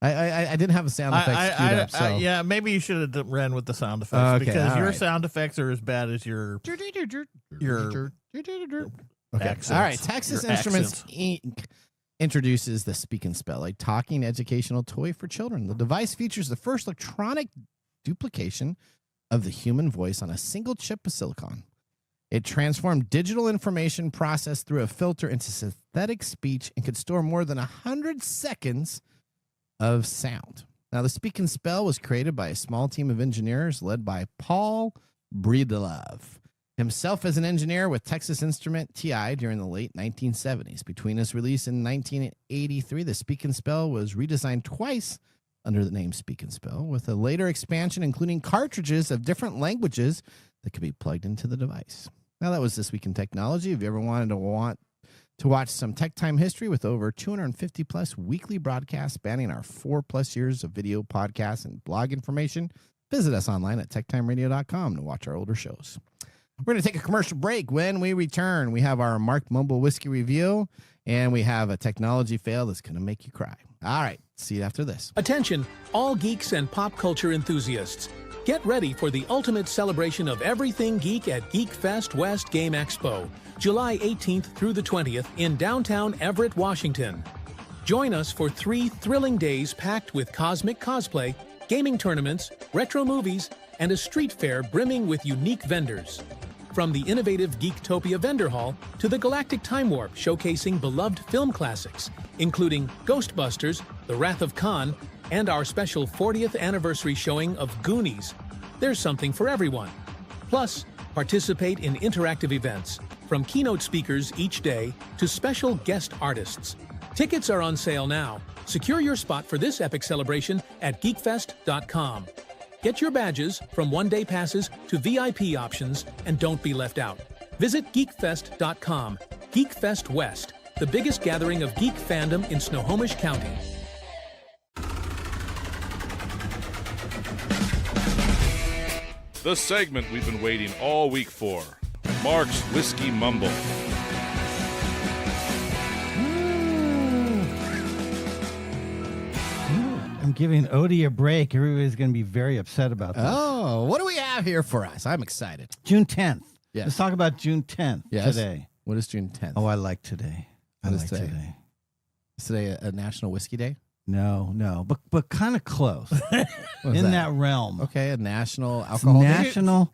I didn't have a sound effects queued up. So Yeah, maybe you should have ran with the sound effects Okay, because all your right. sound effects are as bad as your Okay. accents. All right. Texas Your Instruments accents. Inc. introduces the Speak and Spell, a talking educational toy for children. The device features the first electronic duplication of the human voice on a single chip of silicon. It transformed digital information processed through a filter into synthetic speech and could store more than 100 seconds of sound. Now, the Speak and Spell was created by a small team of engineers led by Paul Breedlove, himself as an engineer with Texas Instrument TI during the late 1970s. Between its release in 1983, the Speak and Spell was redesigned twice under the name Speak and Spell, with a later expansion including cartridges of different languages that could be plugged into the device. Now, that was This Week in Technology. If you ever wanted to watch some tech time history with over 250 plus weekly broadcasts spanning our 4+ years of video podcasts and blog information, visit us online at techtimeradio.com to watch our older shows. We're going to take a commercial break. When we return, we have our Mark Mumble Whiskey Review, and we have a technology fail that's going to make you cry. All right, see you after this. Attention, all geeks and pop culture enthusiasts. Get ready for the ultimate celebration of everything geek at Geek Fest West Game Expo, July 18th through the 20th in downtown Everett, Washington. Join us for 3 thrilling days packed with cosmic cosplay, gaming tournaments, retro movies, and a street fair brimming with unique vendors. From the innovative Geektopia vendor hall to the Galactic Time Warp showcasing beloved film classics, including Ghostbusters, The Wrath of Khan, and our special 40th anniversary showing of Goonies, there's something for everyone. Plus, participate in interactive events, from keynote speakers each day to special guest artists. Tickets are on sale now. Secure your spot for this epic celebration at geekfest.com. Get your badges from one-day passes to VIP options and don't be left out. Visit geekfest.com. Geekfest West, the biggest gathering of geek fandom in Snohomish County. The segment we've been waiting all week for. Mark's Whiskey Mumble. I'm giving Odie a break. Everybody's going to be very upset about this. Oh, what do we have here for us? I'm excited. June 10th. Yes. Let's talk about June 10th today. What is June 10th? Oh, I like today. What is today? Is today a National Whiskey Day? No, but kind of close. What is In that realm. Okay, a National It's Alcohol Day? National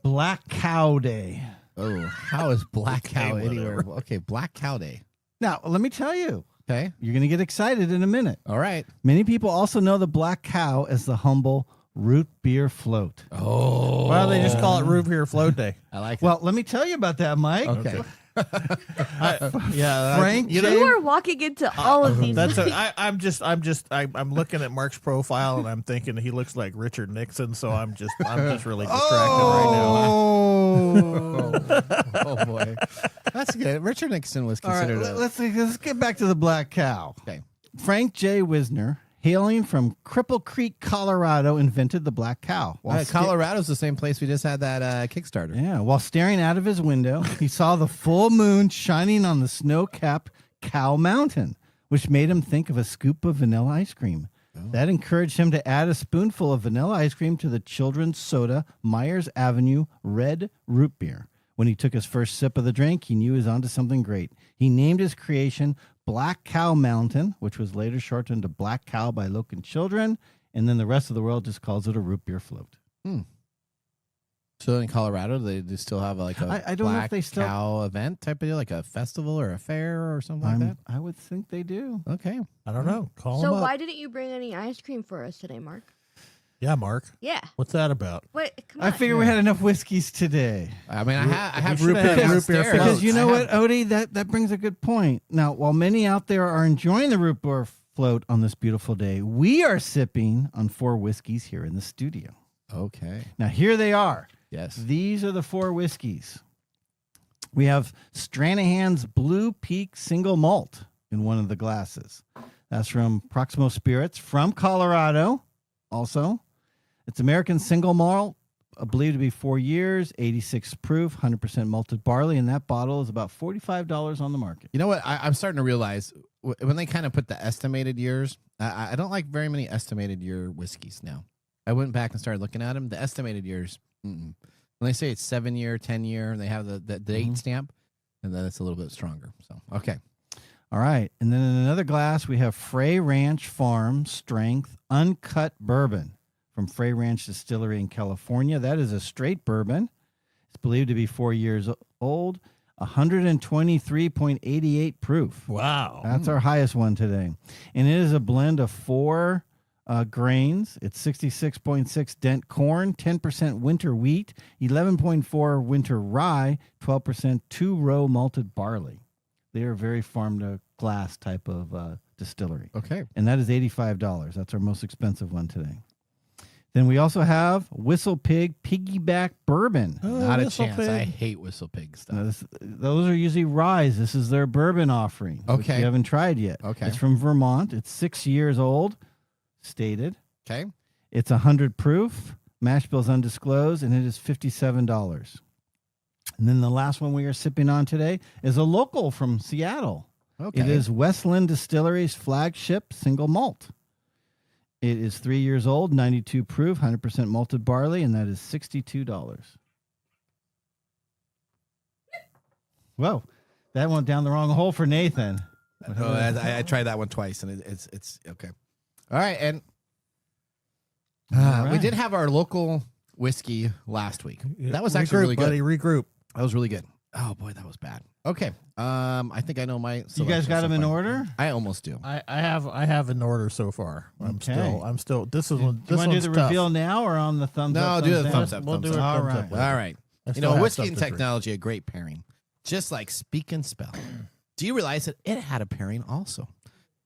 Black Cow Day. Oh, how is Black Cow Okay, anywhere? whatever. Okay, Black Cow Day. Now, let me tell you. Okay. You're going to get excited in a minute. All right. Many people also know the Black Cow as the humble root beer float. Oh. Why don't they just call it Root Beer Float Day? I like it. Well, let me tell you about that, Mike. Okay. Frank, You are walking into all of these. That's I'm looking at Mark's profile and I'm thinking he looks like Richard Nixon, so I'm just really distracted right now. Oh boy, that's good. Richard Nixon was All right, considered. let's get back to the Black Cow. Okay. Frank J. Wisner, hailing from Cripple Creek, Colorado, invented the Black Cow. Colorado's the same place we just had that Kickstarter. Yeah, while staring out of his window, he saw the full moon shining on the snow-capped Cow Mountain, which made him think of a scoop of vanilla ice cream. That encouraged him to add a spoonful of vanilla ice cream to the children's soda Myers Avenue Red Root Beer. When he took his first sip of the drink, he knew he was onto something great. He named his creation Black Cow Mountain, which was later shortened to Black Cow by local children, and then the rest of the world just calls it a root beer float. So in Colorado, they still have like a I don't know if Black they still- Cow event type of deal, like a festival or a fair or something like that. I would think they do. Okay. I don't know. Call So him up. why didn't you bring any ice cream for us today, Mark? Yeah, Mark. Yeah. What's that about? What? Come I on. figured we had enough whiskeys today. I mean, I have should root have beer root beer downstairs. floats. Because you know I what, Odie, that brings a good point. Now, while many out there are enjoying the root beer float on this beautiful day, we are sipping on 4 whiskeys here in the studio. Okay. Now, here they are. Yes. These are the 4 whiskeys. We have Stranahan's Blue Peak Single Malt in one of the glasses. That's from Proximo Spirits from Colorado also. It's American Single Malt, believed to be 4 years, 86 proof, 100% malted barley, and that bottle is about $45 on the market. You know what? I'm starting to realize when they kind of put the estimated years, I don't like very many estimated year whiskeys now. I went back and started looking at them. The estimated years, when they say it's 7 year, 10 year, and they have the date stamp, and then it's a little bit stronger. So, okay. All right. And then in another glass, we have Frey Ranch Farm Strength Uncut Bourbon from Frey Ranch Distillery in California. That is a straight bourbon. It's believed to be 4 years old, 123.88 proof. Wow. That's our highest one today. And it is a blend of 4 grains. It's 66.6 dent corn, 10% winter wheat, 11.4 winter rye, 12% 2-row malted barley. They are very farm to glass type of distillery. Okay. And that is $85. That's our most expensive one today. Then we also have Whistle Pig Piggyback Bourbon. Not a Whistle chance. Pig. I hate Whistle Pig stuff. Now those are usually ryes. This is their bourbon offering, which Okay. we haven't tried yet. Okay. It's from Vermont. It's 6 years old, stated. Okay. It's 100 proof. Mash bill's undisclosed, and it is $57. And then the last one we are sipping on today is a local from Seattle. Okay. It is Westland Distillery's flagship single malt. It is 3 years old, 92 proof, 100% malted barley, and that is $62. Whoa, that went down the wrong hole for Nathan. Oh, I tried that one twice, and it's okay. All right, and All we right. did have our local whiskey last week. That was actually really good. Buddy, regroup. That was really good. Oh boy, that was bad. Okay. I think I know my. You guys got them in order? I almost do. I have an order so far. I'm still. This is one. Do you want to do the reveal now or on the thumbs up? No, do the thumbs up. We'll do it. All thumbs right. up All right. You know, whiskey and technology, a great pairing. Just like speak and spell. Do you realize that it had a pairing also?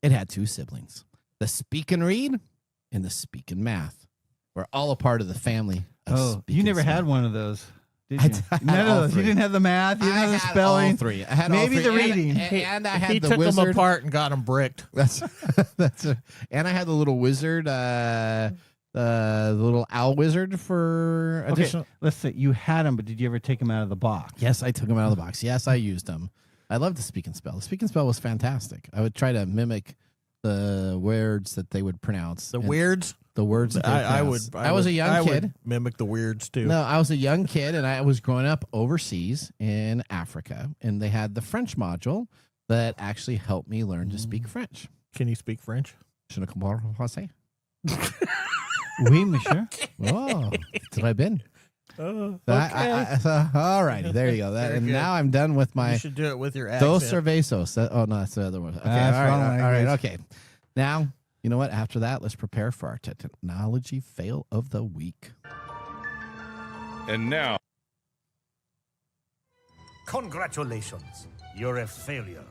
It had two siblings, the speak and read and the speak and math. We're all a part of the family. Oh, you never had one of those. Did you? None of those. You didn't have the math. You didn't have the spelling. All three. I had maybe all three. the reading. And I had he the took wizard. them apart and got them bricked. And I had the little wizard, the little owl wizard for additional. Okay, let's say you had them, but did you ever take them out of the box? Yes, I took them out of the box. Yes, I used them. I loved the speak and spell. The speak and spell was fantastic. I would try to mimic the words that they would pronounce. The weirds? The words that they pronounce. I was a young kid. Would mimic the weirds too. No, I was a young kid, and I was growing up overseas in Africa, and they had the French module that actually helped me learn to speak French. Can you speak French? Je ne comprends pas français. Oui, monsieur. Oh, très bien. Okay. All righty, there you go. And now I'm done with my. You should do it with your accent. Dos cervezos. Oh no, that's the other one. Okay, all right. Okay. Now, you know what? After that, let's prepare for our technology fail of the week. And now, congratulations, you're a failure.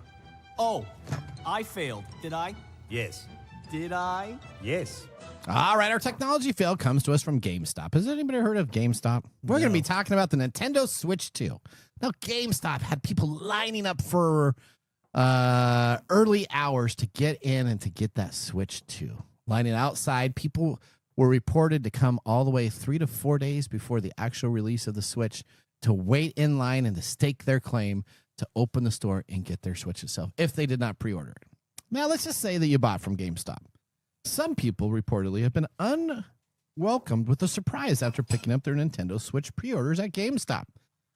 Oh, I failed, did I? Yes. Did I? Yes. All right, our technology fail comes to us from GameStop. Has anybody heard of GameStop? We're going to be talking about the Nintendo Switch 2. Now, GameStop had people lining up for early hours to get in and to get that Switch 2. Lining outside, people were reported to come all the way 3 to 4 days before the actual release of the Switch to wait in line and to stake their claim to open the store and get their Switch itself if they did not pre-order it. Now, let's just say that you bought from GameStop. Some people reportedly have been unwelcomed with a surprise after picking up their Nintendo Switch pre-orders at GameStop.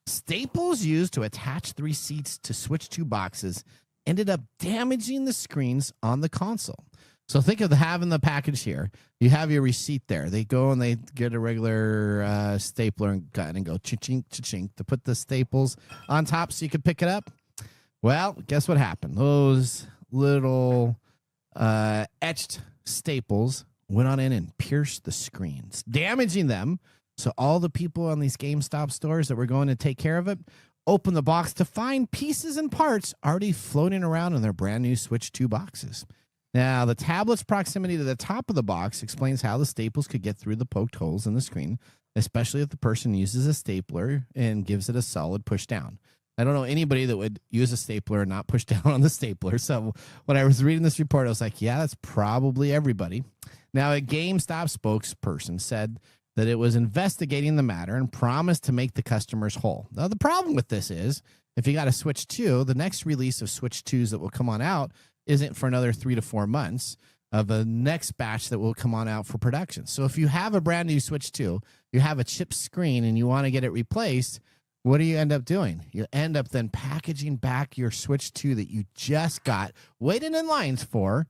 Staples used to attach the receipts to Switch 2 boxes ended up damaging the screens on the console. So think of having the package here. You have your receipt there. They go and they get a regular stapler and gun and go cha-chink, cha-chink to put the staples on top so you could pick it up. Well, guess what happened? Those little etched staples went on in and pierced the screens, damaging them. So all the people on these GameStop stores that were going to take care of it opened the box to find pieces and parts already floating around in their brand new Switch 2 boxes. Now, the tablet's proximity to the top of the box explains how the staples could get through the poked holes in the screen, especially if the person uses a stapler and gives it a solid push down. I don't know anybody that would use a stapler and not push down on the stapler. So when I was reading this report, I was like, yeah, that's probably everybody. Now, a GameStop spokesperson said that it was investigating the matter and promised to make the customers whole. Now, the problem with this is if you got a Switch 2, the next release of Switch 2s that will come on out isn't for another 3 to 4 months of the next batch that will come on out for production. So if you have a brand new Switch 2, you have a chip screen and you want to get it replaced, what do you end up doing? You end up then packaging back your Switch 2 that you just got, waiting in lines for,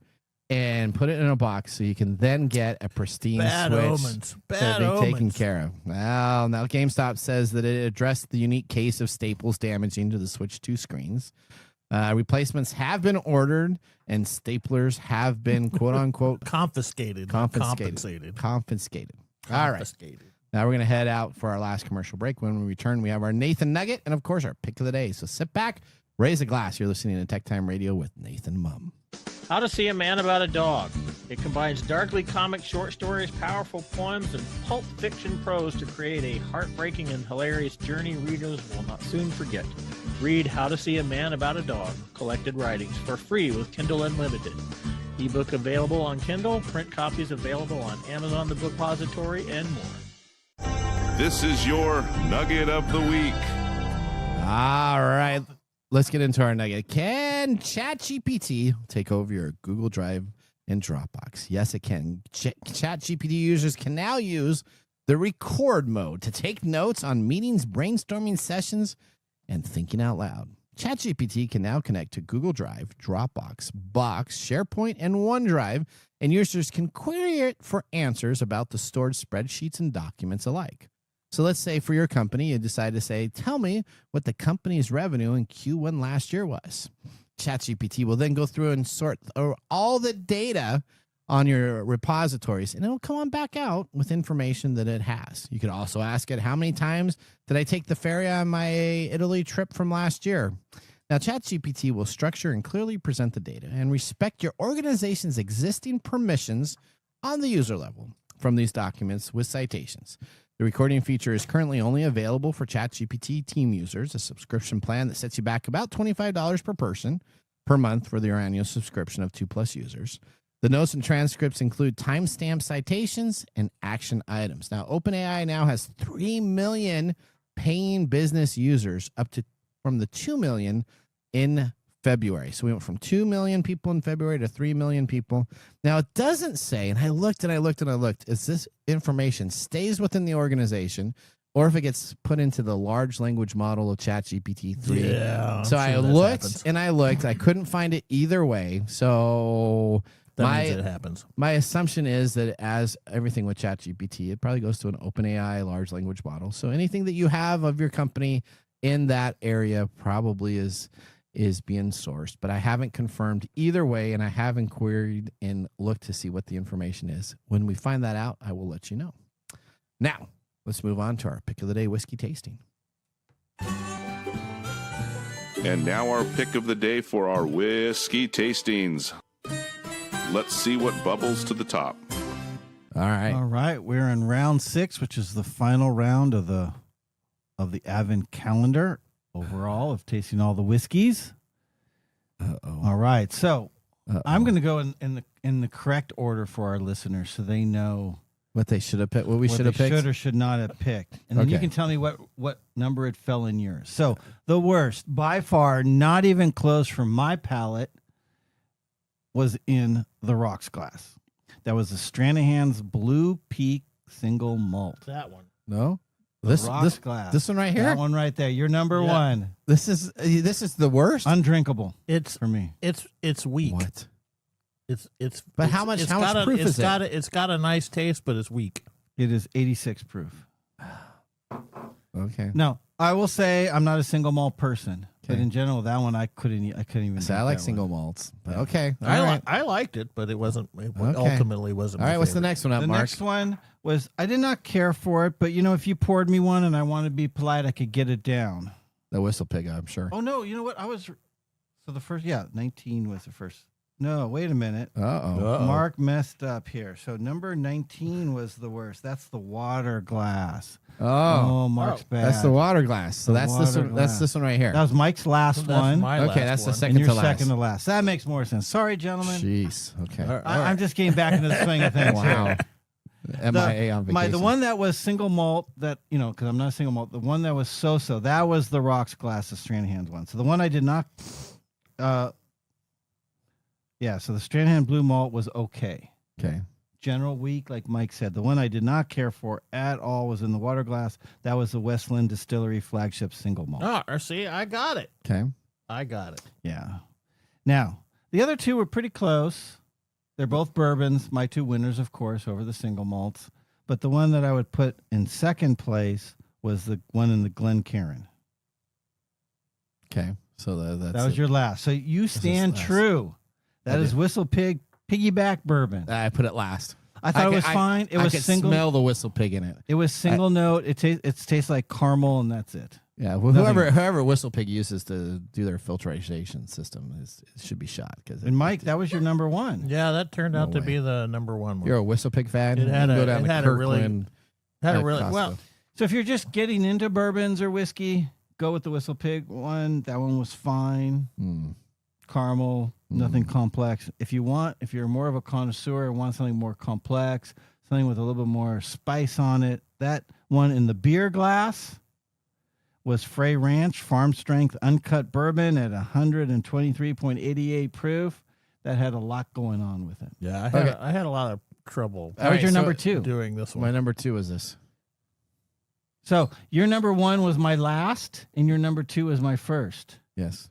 and put it in a box so you can then get a pristine Switch to be taken care of. Well, now GameStop says that it addressed the unique case of staples damaging to the Switch 2 screens. Replacements have been ordered, and staplers have been, quote-unquote, confiscated. All right. Now we're going to head out for our last commercial break. When we return, we have our Nathan Nugget and, of course, our pick of the day. So sit back, raise a glass. You're listening to Tech Time Radio with Nathan Mumm. How to See a Man About a Dog. It combines darkly comic short stories, powerful poems, and pulp fiction prose to create a heartbreaking and hilarious journey readers will not soon forget. Read How to See a Man About a Dog, collected writings, for free with Kindle Unlimited. Ebook available on Kindle, print copies available on Amazon The Bookpository, and more. This is your Nugget of the Week. All right. Let's get into our nugget. Can ChatGPT take over your Google Drive and Dropbox? Yes, it can. ChatGPT users can now use the record mode to take notes on meetings, brainstorming sessions, and thinking out loud. ChatGPT can now connect to Google Drive, Dropbox, Box, SharePoint, and OneDrive, and users can query it for answers about the stored spreadsheets and documents alike. So let's say for your company, you decide to say, tell me what the company's revenue in Q1 last year was. ChatGPT will then go through and sort all the data on your repositories, and it'll come on back out with information that it has. You could also ask it, how many times did I take the ferry on my Italy trip from last year? Now, ChatGPT will structure and clearly present the data and respect your organization's existing permissions on the user level from these documents with citations. The recording feature is currently only available for ChatGPT team users, a subscription plan that sets you back about $25 per person per month for your annual subscription of 2+ users. The notes and transcripts include timestamp citations and action items. Now, OpenAI now has 3 million paying business users from the 2 million in February. So we went from 2 million people in February to 3 million people. Now, it doesn't say, and I looked, is this information stays within the organization or if it gets put into the large language model of ChatGPT-3. Yeah. So I looked and I looked. I couldn't find it either way. So that means it happens. My assumption is that as everything with ChatGPT, it probably goes to an OpenAI large language model. So anything that you have of your company in that area probably is being sourced. But I haven't confirmed either way, and I haven't queried and looked to see what the information is. When we find that out, I will let you know. Now, let's move on to our pick of the day whiskey tasting. And now our pick of the day for our whiskey tastings. Let's see what bubbles to the top. All right. All right. We're in round 6, which is the final round of the Advent calendar overall of tasting all the whiskeys. All right. So I'm going to go in the correct order for our listeners so they know what they should have picked, what we should have picked. Should or should not have picked. And then you can tell me what number it fell in yours. So the worst, by far, not even close from my palate, was in the rocks glass. That was the Stranahan's Blue Peak Single Malt. That one. No? This glass. This one right here? That one right there. You're number one. This is the worst? Undrinkable. It's for me. It's weak. What? It's But how much proof is it? It's got a nice taste, but it's weak. It is 86 proof. Okay. No, I will say I'm not a single malt person, but in general, that one I couldn't even. So I like single malts. But okay. I liked it, but it wasn't. Ultimately, wasn't. All right. What's the next one up, Mark? The next one was I did not care for it, but if you poured me one and I wanted to be polite, I could get it down. The Whistle Pig, I'm sure. Oh no, you know what? So the first, 19 was the first. No, wait a minute. Mark messed up here. So number 19 was the worst. That's the water glass. Oh, Mark's bad. That's the water glass. So that's this one. That's this one right here. That was Mike's last one. That's the second and to last. Second to last. That makes more sense. Sorry, gentlemen. Jeez. Okay. I'm just getting back into the swing of things. Wow. MIA on vacation. The one that was single malt, that because I'm not a single malt. The one that was so-so, that was the rocks glass, the Stranahan's one. So the one I did not. So the Stranahan Blue Malt was okay. Okay. General weak, like Mike said. The one I did not care for at all was in the water glass. That was the Westland Distillery flagship single malt. Oh, see, I got it. Okay. I got it. Yeah. Now, the other two were pretty close. They're both bourbons. My two winners, of course, over the single malts. But the one that I would put in second place was the one in the Glencairn. Okay. So that was your last. So you stand true. That is Whistle Pig piggyback bourbon. I put it last. I thought it was fine. It was single. I could smell the Whistle Pig in it. It was single note. It tastes like caramel, and that's it. Yeah. Well, whoever Whistle Pig uses to do their filtration system should be shot. And Mike, that was your number one. Yeah, that turned out to be the number one. You're a Whistle Pig fan. It had a really well. So if you're just getting into bourbons or whiskey, go with the Whistle Pig one. That one was fine. Caramel, nothing complex. If you're more of a connoisseur and want something more complex, something with a little bit more spice on it, that one in the beer glass was Frey Ranch Farm Strength Uncut Bourbon at 123.88 proof. That had a lot going on with it. Yeah, I had a lot of trouble. That was your number two. Doing this one. My number two was this. So your number one was my last, and your number two was my first. Yes.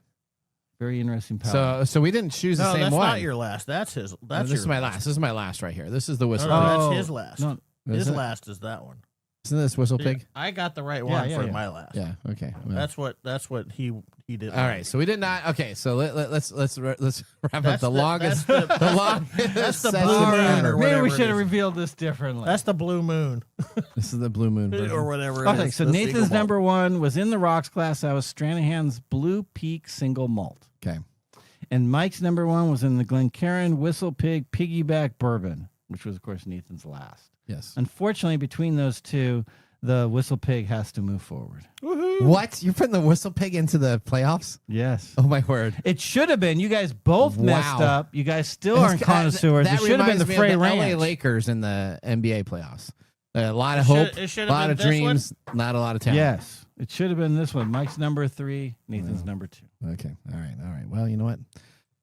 Very interesting palette. So we didn't choose the same that's one. Not your last. That's his. That's this is my last. This is my last right here. This is the Whistle. No, that's his last. No, his last is that one. Isn't this Whistle Pig? I got the right one for my last. Yeah. Okay. Well. That's what he did. All right. So we did not. Okay. So let's wrap up the longest. That's the blue moon. Or Maybe we should have revealed this differently. That's the blue moon. This is the blue moon version. Or whatever. Okay. So Nathan's number one was in the rocks class. That was Stranahan's Blue Peak Single Malt. Okay. And Mike's number one was in the Glencairn Whistle Pig Piggyback Bourbon, which was, of course, Nathan's last. Yes. Unfortunately, between those two, the Whistle Pig has to move forward. Woo-hoo. What? You're putting the Whistle Pig into the playoffs? Yes. Oh, my word. It should have been. You guys both messed up. You guys still aren't connoisseurs. That it should have been the reminds me Frey of the Ranch. LA Lakers in the NBA playoffs. A lot of hope, a lot of dreams, not a lot of talent. Yes. It should have been this one. Mike's number 3, Nathan's number 2. Okay. All right. Well, you know what?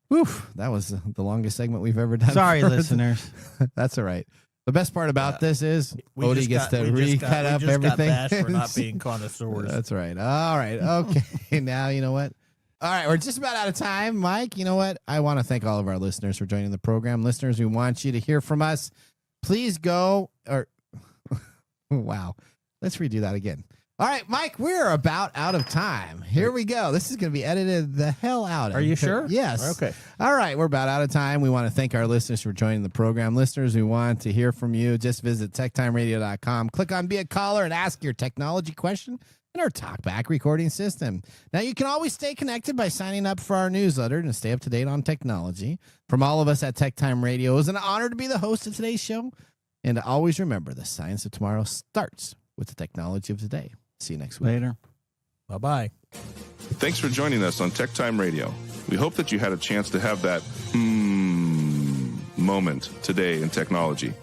Whew, that was the longest segment we've ever done. Sorry, listeners. That's all right. The best part about this is Odie gets to recut up everything. Got bashed for not being connoisseurs. That's right. All right. Okay. Now, you know what? All right. We're just about out of time. Mike, you know what? I want to thank all of our listeners for joining the program. Listeners, we want you to hear from us. Please go wow. Let's redo that again. All right, Mike, we're about out of time. Here we go. This is going to be edited the hell out. Are you sure? Yes. Okay. All right, we're about out of time. We want to thank our listeners for joining the program. Listeners, we want to hear from you. Just visit techtimeradio.com. Click on Be a Caller and ask your technology question in our TalkBack recording system. Now, you can always stay connected by signing up for our newsletter and stay up to date on technology. From all of us at TechTime Radio, it was an honor to be the host of today's show. And to always remember, the science of tomorrow starts with the technology of today. See you next week. Later. Bye-bye. Thanks for joining us on TechTime Radio. We hope that you had a chance to have that moment today in technology.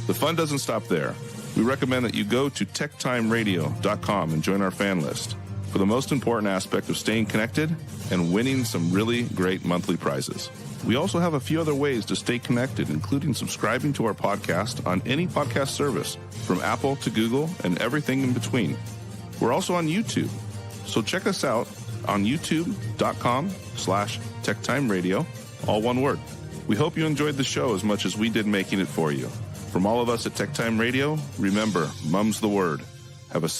The fun doesn't stop there. We recommend that you go to techtimeradio.com and join our fan list for the most important aspect of staying connected and winning some really great monthly prizes. We also have a few other ways to stay connected, including subscribing to our podcast on any podcast service, from Apple to Google and everything in between. We're also on YouTube, so check us out on youtube.com/TechTimeRadio, all one word. We hope you enjoyed the show as much as we did making it for you. From all of us at TechTime Radio, remember, mum's the word. Have a safe